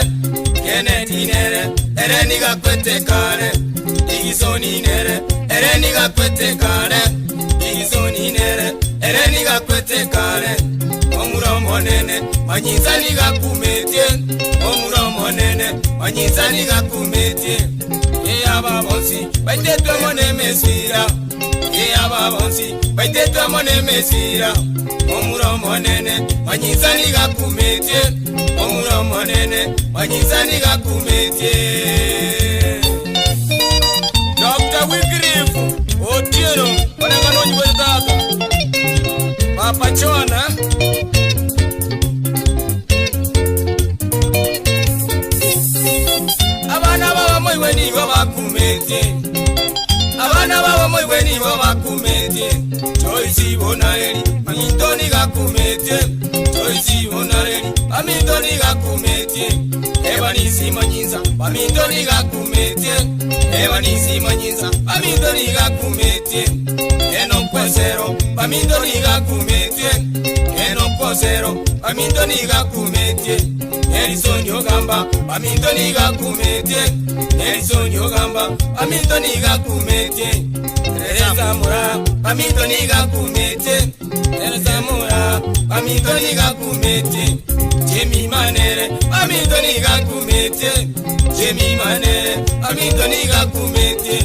Kennedy nere, ereni gakwete kare. Igisoni nere, ereni gakwete kare. Igisoni nere, ereni gakwete kare. Omuromo nene, manyinzani gakumetie. Omuromo nene, manyinzani gakumetie. Ababonsi, baitete mone mesira. Ababonsi, baitete mone mesira. Omuromo nene, manyinzani gakumetie. Omuromo nene, manyinzani gakumetie. Dr. Wycliffe Otieno, wanangano nyibwetaka. Papa Chona. Abana baba moiwe nibo bakumetie. Abana baba moiwe nibo bakumetie. Choisi bonaeli, amintoni gakumetie. Choisi bonaeli, amintoni gakumetie. Ebanisi manyinza, amintoni gakumetie. Ebanisi manyinza, amintoni gakumetie. Eno kwesero, amintoni gakumetie. Eno kwesero, amintoni gakumetie. Nelson Yogamba, amintoni gakumetie. Nelson Yogamba, amintoni gakumetie. Teresa Mura, amintoni gakumetie. Teresa Mura, amintoni gakumetie. Jemi Manere, amintoni gakumetie. Jemi Manere, amintoni gakumetie.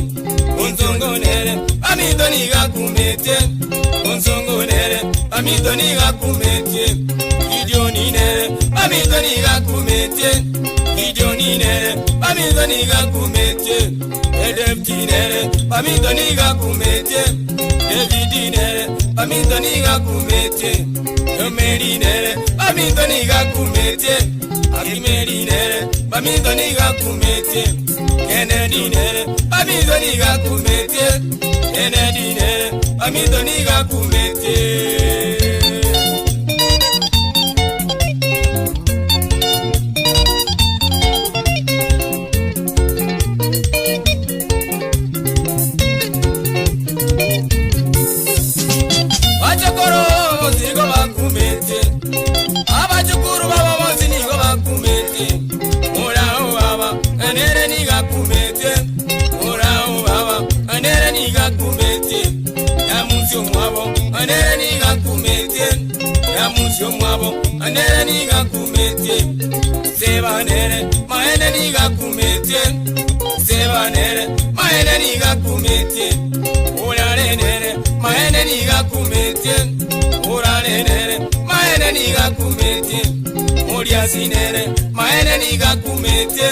Unsongonere, amintoni gakumetie. Unsongonere, amintoni gakumetie. Gideoni nere, amintoni gakumetie. Gideoni nere, amintoni gakumetie. Edefti nere, amintoni gakumetie. David nere, amintoni gakumetie. Yomeri nere, amintoni gakumetie. Akimeri nere, amintoni gakumetie. Kennedy nere, amintoni gakumetie. Kennedy nere, amintoni gakumetie. Abachukuru baba monzi nigo bakumetie. Mura baba enere niga kumetie. niga kumetie sebanere maene niga kumetie sebanere maene niga kumetie urarenere maene niga kumetie urarenere maene niga kumetie muriasinere maene niga kumetie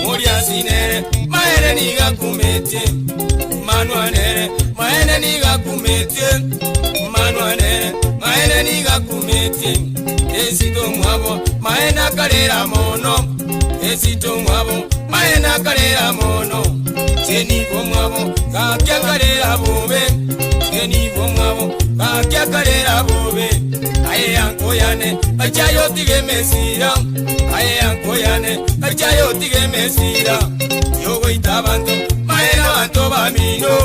muriasinere maene niga kumetie manuanere maene niga kumetie manuanere maene niga kumetie esito mwabo maena kalera mono esito mwabo maena kalera mono senivo mwabo kakya kalera bobe senivo mwabo kakya kalera bobe aye yankoyane achayo tige mesira aye yankoyane achayo tige mesira yogo itabanto maena banto bamino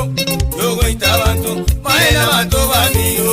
yogo itabanto maena banto bamino.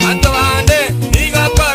Anto ande, diga pa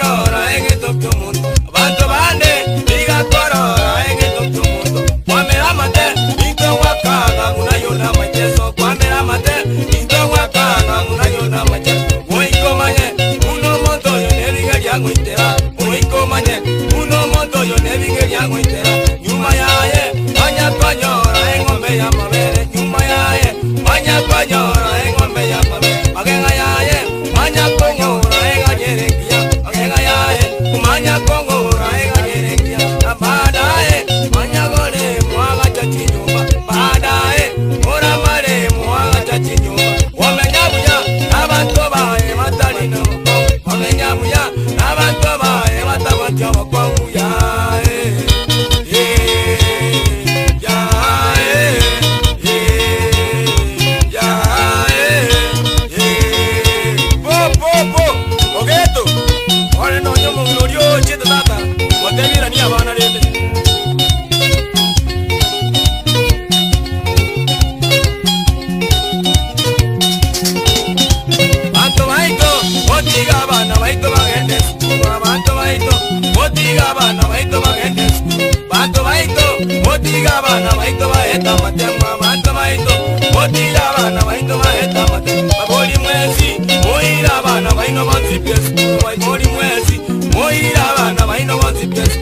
baito baeta mate baboli mwezi moira abana baino banzipyesu baboli mwezi moira abana baino banzipyesu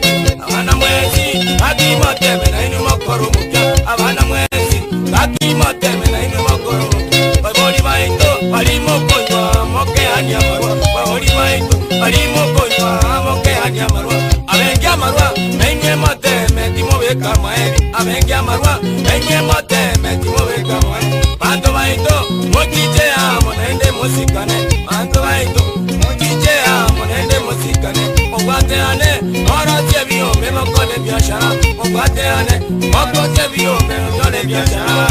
abana mwezi akimateme na inu makoro mupya abana mwezi akimateme na inu makoro mupya baboli baito balimo konywa moke anyamarwa baboli baito balimo konywa moke anyamarwa abengia marwa enye mateme timobeka maeri abengia marwa enye mateme timobeka maeri bantu baito mokije amo nende musikane bantu baito mokije amo nende musikane ogwateane orotie biombe mokole biashara ogwateane okote biombe mokole biashara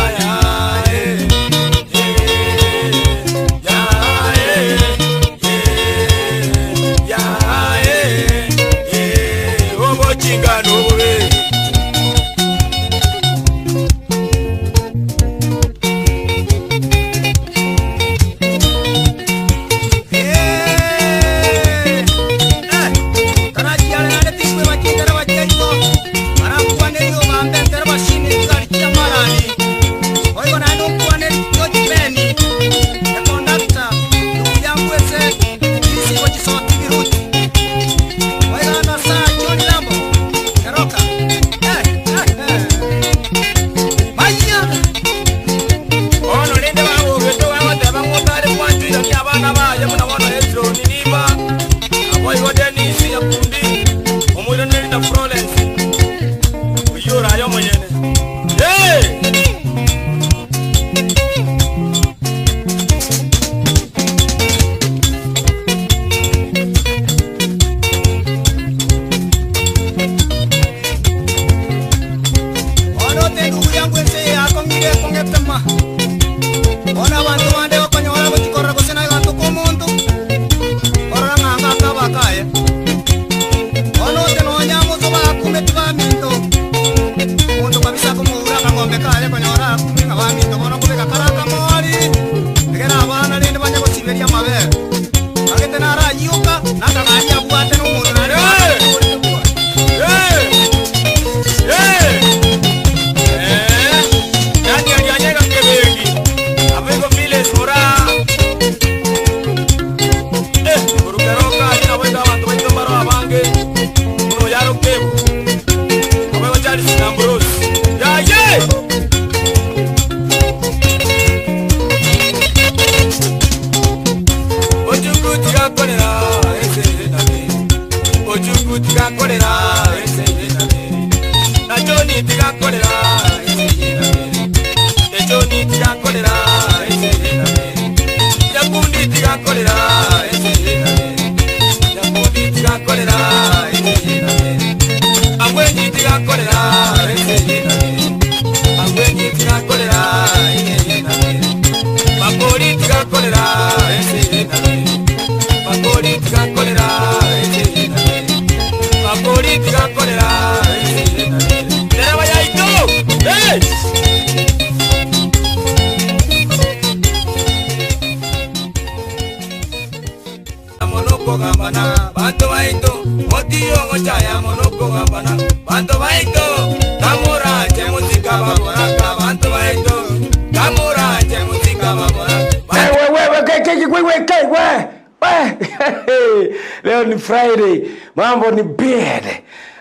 Leo ni Friday, mambo ni bad.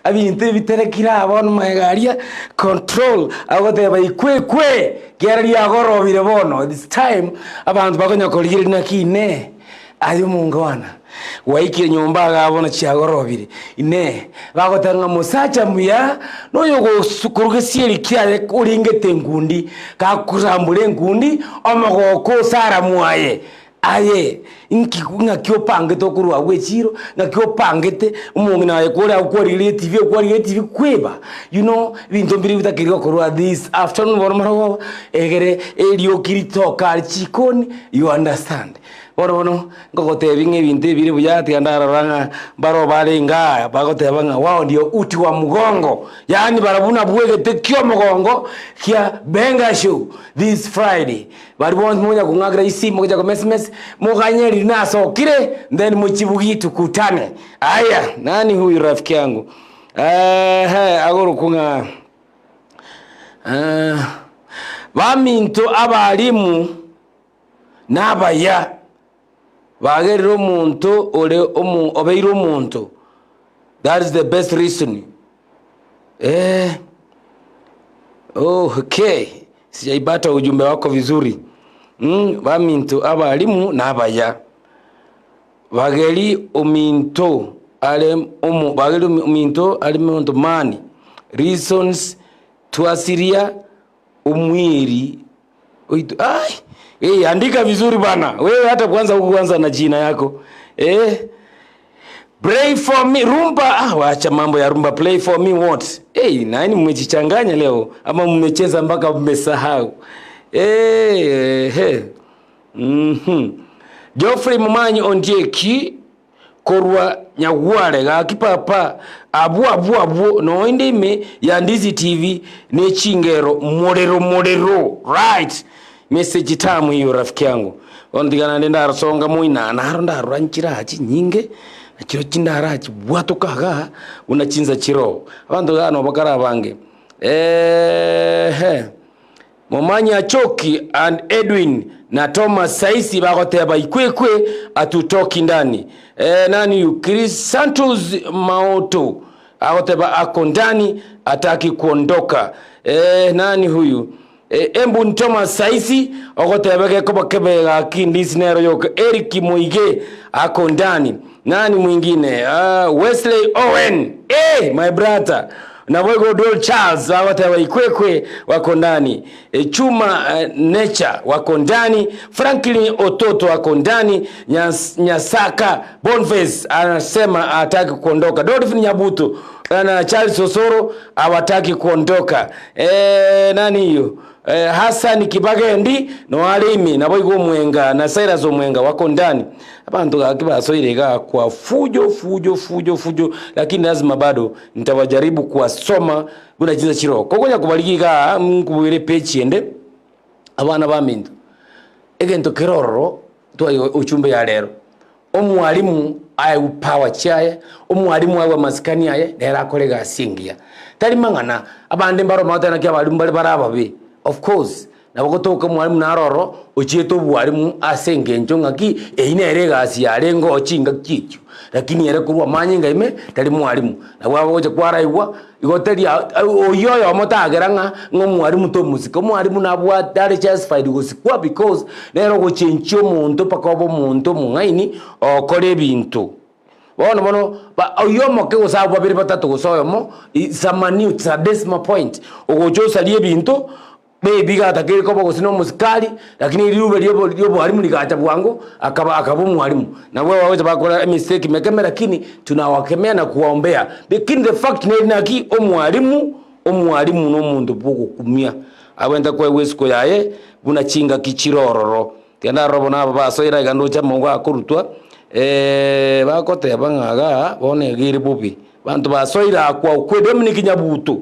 Abinte biterekira abona magaria control agoteba ikwekwe gerari agorobire bono. This time abantu bagonya koligire nakine ayo mungwana waikire nyumba gabona cyagorobire ine bagotanga musacha muya noyo gosukuruge sieri kyale uringete ngundi kakurambure ngundi omogoko sara muaye aye inki kunga kyopange tokurwa gwechiro na kyopangete umuntu naye kore akorire TV kweba you know bintu mbiri bitakirwa korwa this afternoon boromaro egere elio kiritoka chikoni you understand borono ngogotebinge bintu biri buyati andararanga baro barenga bagotebanga wao ndio uti wa mugongo yani barabuna bwegete kyo mugongo kia benga show this Friday baribonze moja kungagira isi moja kwa SMS muganyeri naso kire then muchibugi tukutane aya nani huyu rafiki yangu agoro kunga baminto abalimu nabaya bagerira omuntu ole obeira omuntu. That is the best reason. Okay, sijaipata ujumbe wako vizuri. Baminto abalimu nabaya bageri ominto ale bageri ominto ale muntu mani reasons tuasiria umwiri. Andika vizuri bana. Wewe hata kwanza na jina yako. Pray for me rumba. Wacha mambo ya rumba. Play for me what? Nani mmejichanganya leo ama mmecheza mpaka mmesahau? Geoffrey Mumanyi Ondieki korwa nyagware ga kipapa abu no indime ya Ndizi TV ne Chingero morero right. Message tamu hiyo rafiki yangu. Ondigana ndenda rasonga muina naronda ranchira hachi nyinge nakiro chindara hachi bwato kaga unachinza chiro abantu gano bakara bange. Mumanyi Achoki and Edwin na Thomas Saisi bagoteba ikwekwe atutoki ndani. Nani Chris Santos Maoto agoteba akondani ataki kuondoka. Nani huyu Embu Thomas Saisi agoteba ko bakebe ga kindisi nero yoka Eric Moige akondani. Nani mwingine Wesley Owen my brother na wego Dol Charles awataba ikwekwe wako ndani. Chuma Nature wako ndani. Franklin Ototo wako ndani. Nyasaka Boniface anasema hataki kuondoka. Dolphin Nyabuto na Charles Osoro hawataki kuondoka. Nani hiyo Hassan Kibagendi no Walimi na Boigo Mwenga na Cyrus Omwenga wako ndani. Abantu gakibasoirega kwa fujo lakini lazima bado nitawajaribu kuwasoma buna jinza chiro kokonya kubalikiga mkubwire page ende abana bamindu egento kiroro twayo uchumbe ya lero omwalimu aye upawa chaye omwalimu awe maskani aye dera kolega singia tali mangana abande mbaro matana kya balimu bali barababe of course nabagotoka mwalimu naroro ochieto bwalimu asenge njonga ki einerega asiarengo ochinga kichu lakini yere kurwa manyinga ime tali mwalimu na waboje kwaraigwa igoteri oyoyo motageranga ngo mwalimu to musika mwalimu nabwa dare justified gosikwa because nero go chencho muntu pakobo muntu mungaini okore bintu bono ba oyomo ke gosabwa biri batatu gosoyomo samani it's decimal point ogojo salie bintu baby gata kile kobo gosino musikali lakini liube lyo mwalimu likacha bwangu akaba mwalimu na wewe waweza bakora mistake mekeme lakini tunawakemea na kuwaombea lakini the fact na ki omwalimu no mundu bugo kumia abenda kwa wesiko yaye buna chinga kichirororo tena robo na baba soira gando cha mongo akurutwa bakote bangaga bone giri bubi bantu basoira kwa ukwedemu nikinyabuto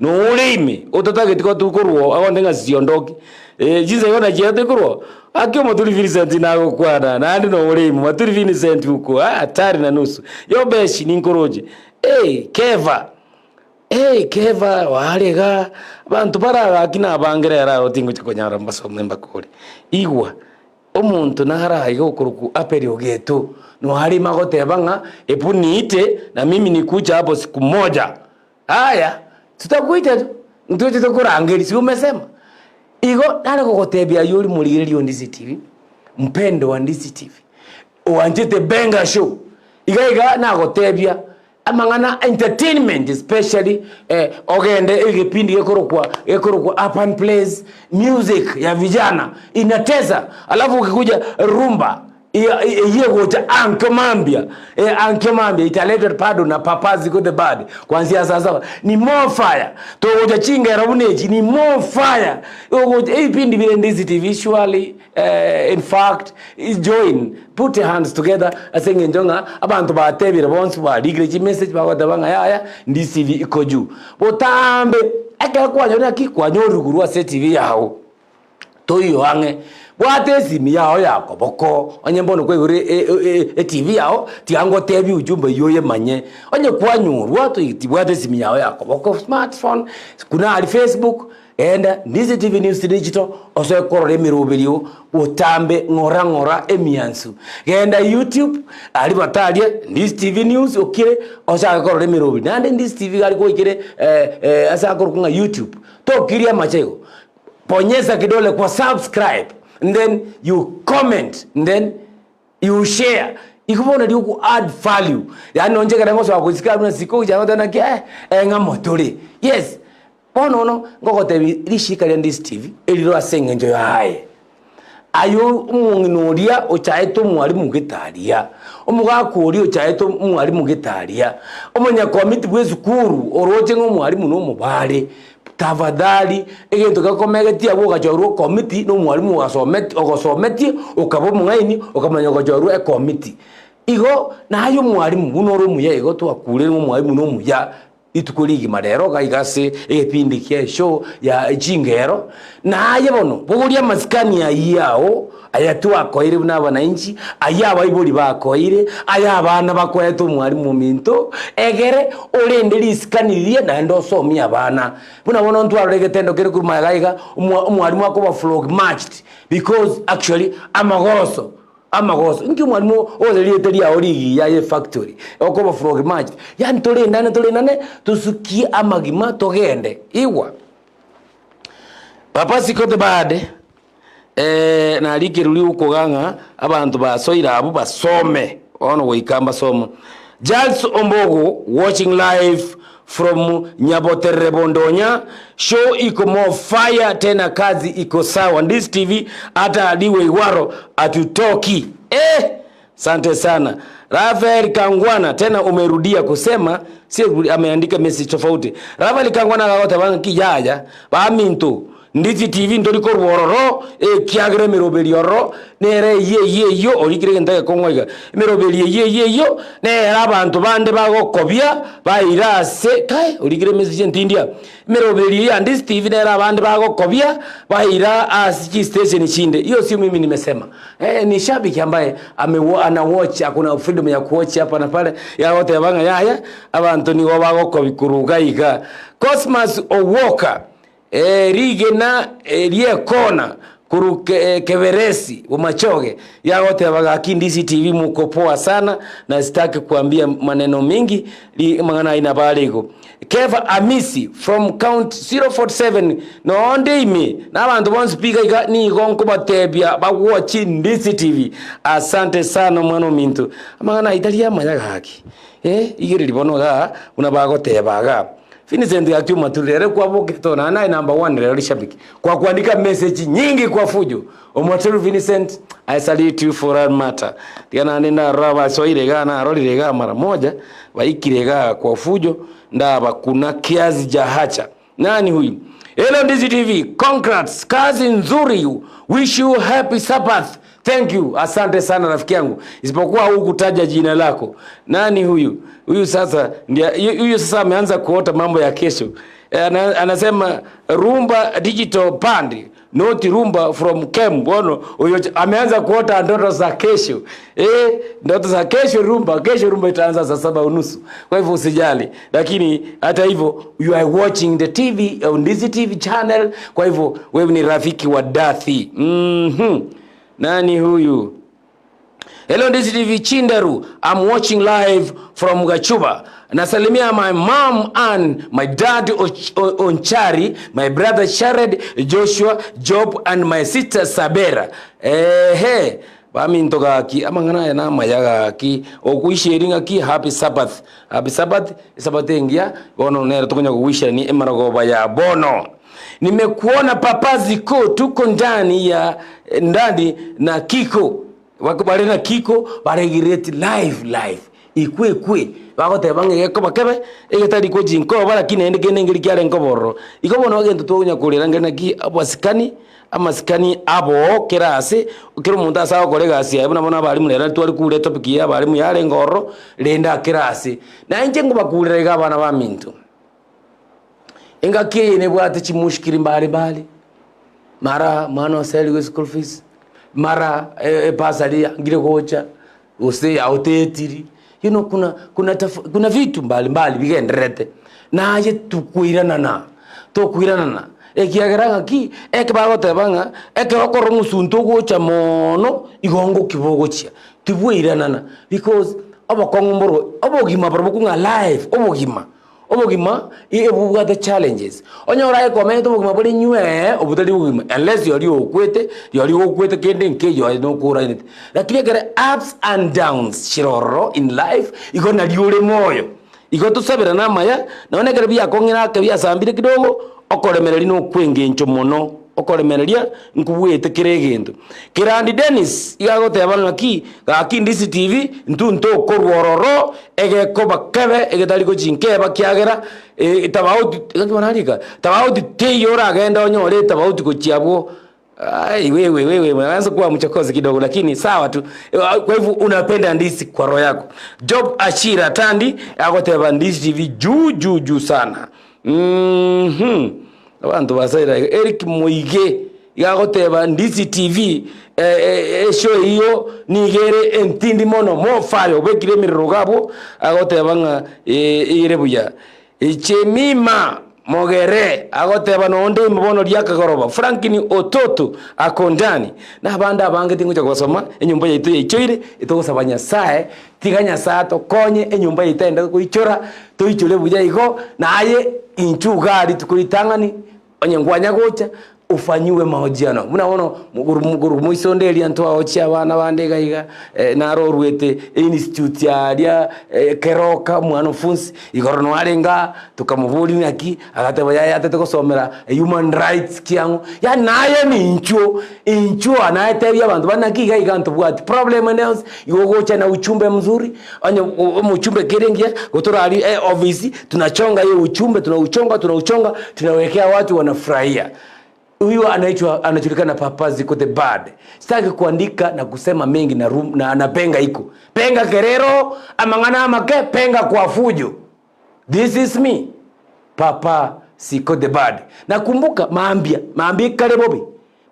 no ulimi otatageti kwa tukuruo agondenga siondoki jize yona jete kuruo akyo maturi Vincent nago kwana nandi no ulimi maturi Vincent huko hatari na nusu yo beshi ninkoroje keva walega bantu bara akina bangerera otingo chikonyara mbasomwe mbakore igwa omuntu nahara igo kuruku aperio geto no hari magotebanga epunite na mimi nikuja hapo siku moja haya tutakuita tu ntoje tukurangeri si umesema igo nale kokotebia yuri muligiri Ndizi TV mpendo wa Ndizi TV oanjete benga show iga na gotebia amangana entertainment especially ogende igipindi ekorokwa urban plays music ya vijana inateza alafu ukikuja rumba yegota ankemambia italeta pado na papazi go the bad kuanzia sasa ni more fire to uja Chingero buneji ni more fire ipindi vile Ndizi TV visually in fact is join put your hands together asenge njonga abantu batebira bonse ba digre message bawadabanga yaya Ndizi TV ikoju botambe akakwanya na kikwanya urugurwa TV yaho toyo hange bwate simi yao yako boko onye mbono kwegure TV yao tiango tebi ujumbe yoye manye onye kwanyurwa to itibwate simi yao yako boko smartphone kuna ali Facebook enda Ndisi TV News Digital oso ekorore miroberio utambe ngora emiansu genda YouTube ali batalie Ndisi TV News okire oso ekorore miroberio nande Ndisi TV gali ko ikire asa korunga YouTube to kiria machego ponyeza kidole kwa subscribe and then you comment and then you share ikubona ndi ku add value yani onje kana ngoso akuzika na Siko jana na ke ngamotori yes bono ngogote lishika lya Ndisi TV eliro asenge njo yae ayo umunginoria o Chiaito mwalimu gitaria umugakuri o Chiaito mwalimu gitaria umunya committee bwezukuru oroje ngo mwalimu no mubare tafadhali egento gakomegeti abo gajoro committee no mwalimu ogasometi ukabo mungaini ukamanya gajoro e committee igo nayo mwalimu bunoro muya igo twakure ngo mwalimu no muya itukuligi marero gaigase epindi kesho ya Chingero naye bono buguria maskani ya yao ayatu akoire buna inchi ayaba ibuli bakoire ayabana bakoyeto mwalimu minto egere orenderi iskanirie na ndo somi abana buna bono ntwarege tendo kere kuruma gaiga mwalimu akoba flog matched because actually amagoso nki mwalimu ozelieteri ya origi ya factory okoba frog match yani tole nane tusuki amagima togende iwa papa Siko de bade na likiruli ukoganga abantu basoira abo basome ono wikamba somo Charles Ombogo watching live from Nyabotere Bondonya show iko more fire tena kazi iko sawa Ndisi TV hata aliwe Iwaro atutoki sante sana Rafael Kangwana tena umerudia kusema si ameandika message tofauti Rafael Kangwana gagote banki yaja ba minto Ndisi TV ndoriko rwororo kiagre mirobelioro nere ye orikire ndage kongwaiga mirobeli ye nera abantu bande bagokobia bairase kai orikire message ntindia mirobeli ya Ndisi TV nera abande bagokobia baira asiki station chinde hiyo si mimi nimesema ni shabiki ambaye ana watch akuna freedom ya kuwatch hapa na pale ya wote yabanga yaya abantu ni bagokobikuruga iga Cosmas Owoka rigena liekona kuruke keveresi umachoge yagote abagaki Ndisi TV muko poa sana na sitaki kuambia maneno mingi mangana ina balego Keva Amisi from count 047 no ndimi na abantu bon speaker ni gonko batebya ba watch Ndisi TV asante sana mwana mintu mangana italia mayaga haki igiri libono ga unabagotebaga Vincent Gatuma tulere kwa boketo na naye number 1 leo shabiki kwa kuandika message nyingi kwa fujo Omotelu Vincent I salute you for that matter tiana nenda raba soirega na rolirega mara moja waikirega kwa fujo ndaba kuna kiazi jahacha nani huyu Hello Ndisi TV congrats kazi nzuri wish you happy Sabbath thank you asante sana rafiki yangu isipokuwa hukutaja jina lako nani huyu sasa huyu sasa ameanza kuota mambo ya kesho anasema rumba digital band not rumba from Kem bono huyo ameanza kuota ndoto za kesho ndoto za kesho rumba itaanza saa 7:30 kwa hivyo usijali lakini hata hivyo you are watching the TV on Ndisi TV channel kwa hivyo wewe ni rafiki wa Dathi nani huyu Hello Ndisi TV Chinderu I'm watching live from Gachuba nasalimia my mom and my dad Onchari my brother Shared Joshua Job and my sister Sabera bamintoga ki amangana ya nama yaga ki okuisheringa ki happy Sabbath sabatengia bono nero tukonya kuwisha ni emarago baya bono nimekuona papa Siko tuko ndani na Kiko wakubali na Kiko baregireti live ikwe bagote bange ko bakebe egetari ko jinko bara kinende genengiri kyare ngoboro ikobono agento tunya kurira ngena ki amasikani abo kerase ukiro umuntu asaba kolega asi abona bona bari munera twari kure topic ya bari mu yare ngoro lenda kerase na nje ngo bakurega abana ba mintu engaki ne bwate chimushikiri mbali mara mano seli school fees mara pasali ngire kocha use autetiri kuna vitu mbali bigenderete naye tukuirana ekiagera ki ekebagotebanga ekegokora omusunto gocha mono igongo kibogochia tibwiranana because obokongomboro obogima borokunga live obogima ebuga the challenges onyora comment obogima bori nywe obutali obogima unless yori okwete kende nke yo no kura init lakini gere ups and downs shiroro in life igona liure moyo igoto sabira na maya naone gere bya kongera ke bya sambire kidogo okoremereri no kwengencho mono okoremereria nkubwete kiregendo kirandi Dennis igagotebanga ki gaki ndisi TV ntunto korwororo egekoba kebe egetari ko chinkeba kiagera tabauti ngakibonarika tabauti teyora agenda onyore tabauti ko chiabwo ai wewe mwanzo kuwa mchokozi kidogo lakini sawa tu kwa hivyo unapenda ndisi kwa roho yako Job Ashira Tandi agoteba ndisi TV juu sana abantu basaira Eric Moige yagoteba ndisi TV show hiyo nigere entindi mono mo fayo bekire mirogabo agotebanga irebuya Chemima Mogere agoteba nonde mbono lyakagoroba Frankini Ototo akondani na banda bange tingo cyagosoma enyumba yitu yichoire itogosabanya sae tiganya sato konye enyumba yitenda kuichora tuichule buya igo naye inchugari tukuritangani onyangwanya gocha ufanyiwe mahojiano munaona muguru muisondeli antu aochi abana bandega iga narorwete institute ya keroka mwana funsi igorono arenga tukamubuli naki agateba yate tukosomera human rights kiangu ya naye ni incho anayeteya abantu banaki iga ntu bwati problem else yogocha na uchumbe mzuri onye muchumbe kirengia gotorali office tunachonga hiyo uchumbe tunauchonga tunawekea watu wanafurahia. Huyo anajulikana Papa Ziko the Bad. Sitaki kuandika na kusema mengi na anapenga iko. Penga kerero amangana amake penga kwa fujo. This is me. Papa Ziko the Bad. Nakumbuka maambia karebobi.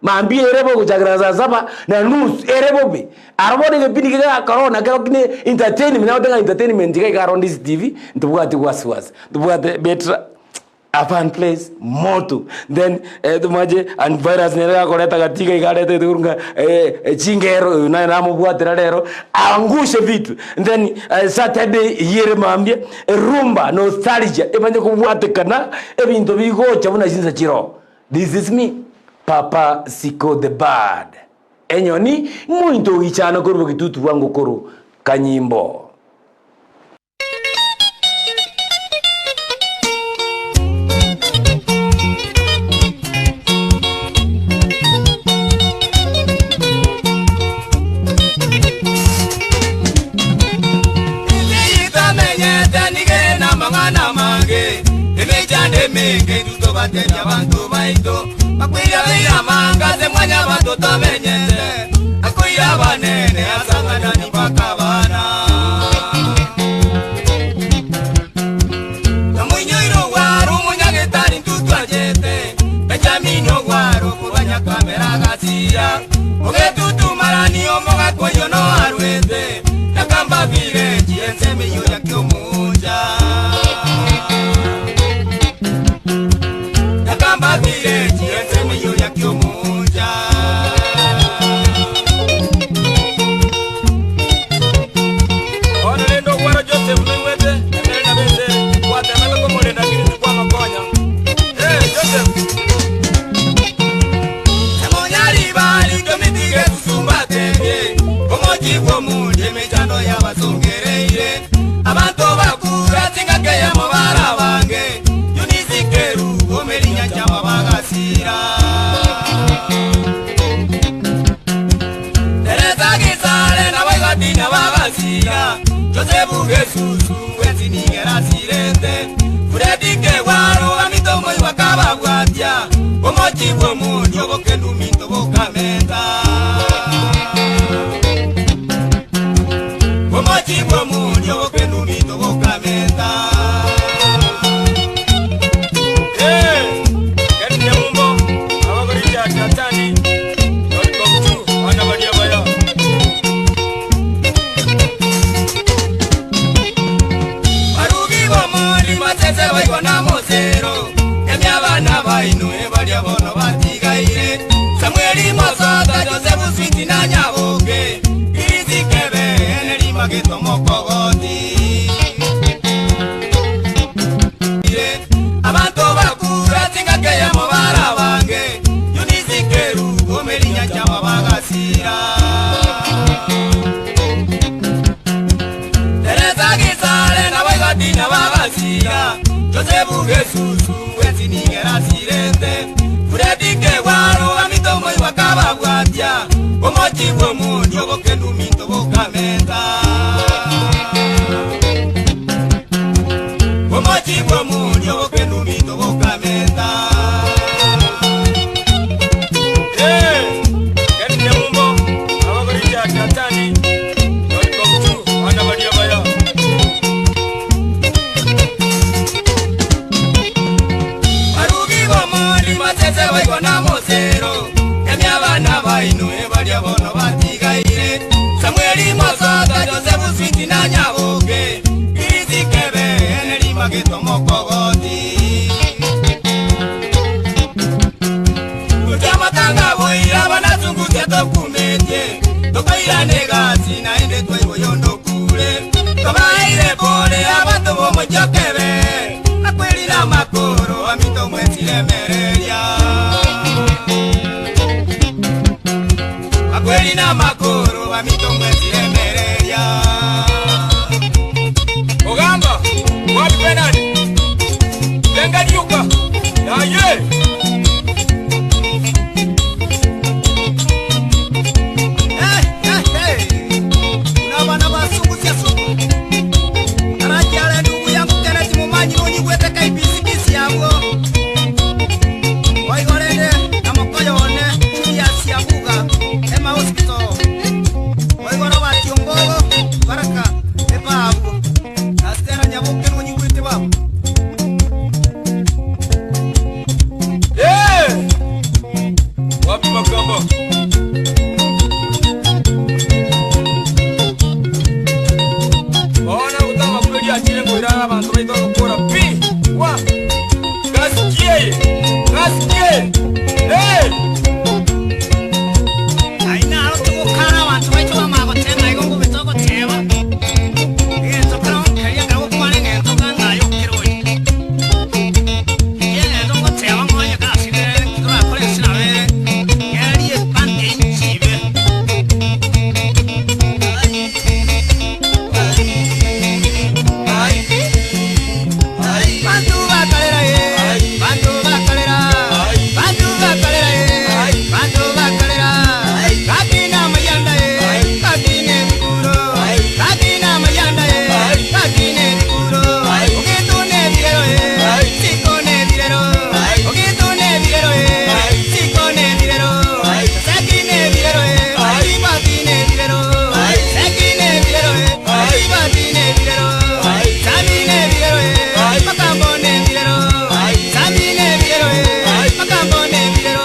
Maambia erebo kuchagraza saba na nus erebobi. Arabode ngepindi kika corona kaka kine entertainment na utenga entertainment kika around this TV. Ntubwate waswas. Ntubwate betra Apan place moto then tumaje and virus nera koleta katika ikarete turunga Chingero na namubwatira lero angushe vitu then Saturday yere mambye rumba nostalgia ebanje kubwatekana ebintu bigocha buna jinza chiro. This is me Papa Ziko the Bad enyoni muito gichana korubo kitutu wangu koru kanyimbo Menge duto batenya bantu baito akwira bira mangaze mwanya bantu tamenyete akwira banene asangana ni bakabana namunyoiro waru munyagetari tutwajete bejamino waru kubanya kamera gasia ogetutu marani omoga koyo no arwete nakamba bire jiense meyo yakyomuja abantu bakura tingakeye mubara bange yunizikeru gomerinya cyaba bagasira Teresa Gisale na bagadina bagasira Josefu Jesusu wezi nigera sirete Fredike waro amitomo wakaba bwatya omochi bwo munyo bokenu minto bokamenta omochi bwo munyo bokenu minto bokamenta Barugi bo moli matese baiko na mosero emya bana baino e balia magito mokogoti abantu bakura tingakeye mubara bange yunizikeru gomerinya cyama bagasira Teresa Gisale na bagadina bagasira Josefu Gesusu wezi ningera sirete Fredike waro amitomo iwakaba bwatia Omochi bomundi obokendu minto bokamenta Omochi bomundi obokendu minto bokamenta Kani nyamumbo abagorija katani Yorikokutu wana badia baya Marugi bomundi matete waikona mosero Kemi abana bainu ebadia bono batigaire Samueli Masaka Josefu Switi na Nyaboke Kirisi Kebe eneli magito mokogoti Kutama tanga boira bana zungu teto kumete Tokaira negasi na ende tuego yondo kule Kabaire pole abato bomo jokebe Akweli na makoro amito mwetile merelia Akweli na makoro amito mwetile merelia Ogamba, wapi penani Lenga diuka Ya ye Unabana basungu siya suku Arajale ndugu yangu tena timumanyi nunyi kwete kaibisikisi yangu Waigorende na mokoyo one Chia siyabuga Ema hospital Waigoro bationgogo Baraka Eba abu Astena nyabuke nunyi kwete babu Wapi makamba Ona utama kuledia chile kuirana bantu baito kukura Pi Wa Gasikie Aina alo tuko kara bantu baito wa mago tena igongo bitoko tewa Ngento kara kaya kara kwane ngento kanga yo kiroi Ngento ngo tewa ngoya kasire kura kore sinawe Ngeri espante inchive Bantu bakalera ye Bantu bakalera Bantu bakalera ye Bantu bakalera Kakina mayanda ye Kakine bikuro Kakina mayanda ye Kakine bikuro Ukitu ne bigero ye Siko ne bigero Ukitu ne bigero ye Siko ne bigero Seki ne bigero ye Ibati ne bigero Seki ne bigero ye Ibati ne bigero Sami ne bigero ye Makambo ne bigero Sami ne bigero ye Makambo ne bigero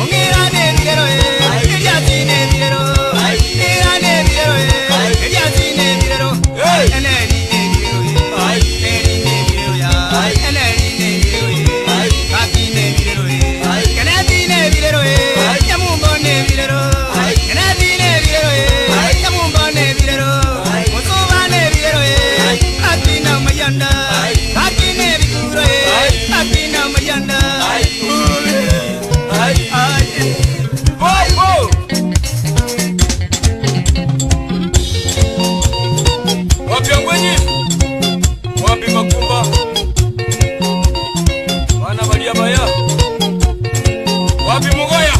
Ungira ne bigero ye Iriati ne bigero Ira ne bigero ye Iriati ne bigero Eneri ne bigero ye Eneri ne bigero ya Eneri ne bigero ye Kaki ne bigero ye Keneti ne bigero ye Nyamumbo ne bigero Keneti ne bigero ye Nyamumbo ne bigero Musuba ne bigero ye Kaki na mayanda Kaki ne biguro ye Kaki na mayanda Wapi angwenyi Wapi makumba Wana balia baya Wapi mugoya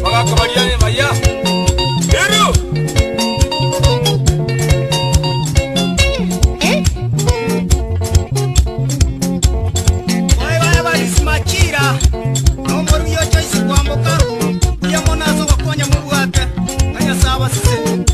Waka balia baya Eru Waiwa balisimachira Nomboru yocho isi kwamboka Kuya monazo wakonya mubwate Kanya saba sise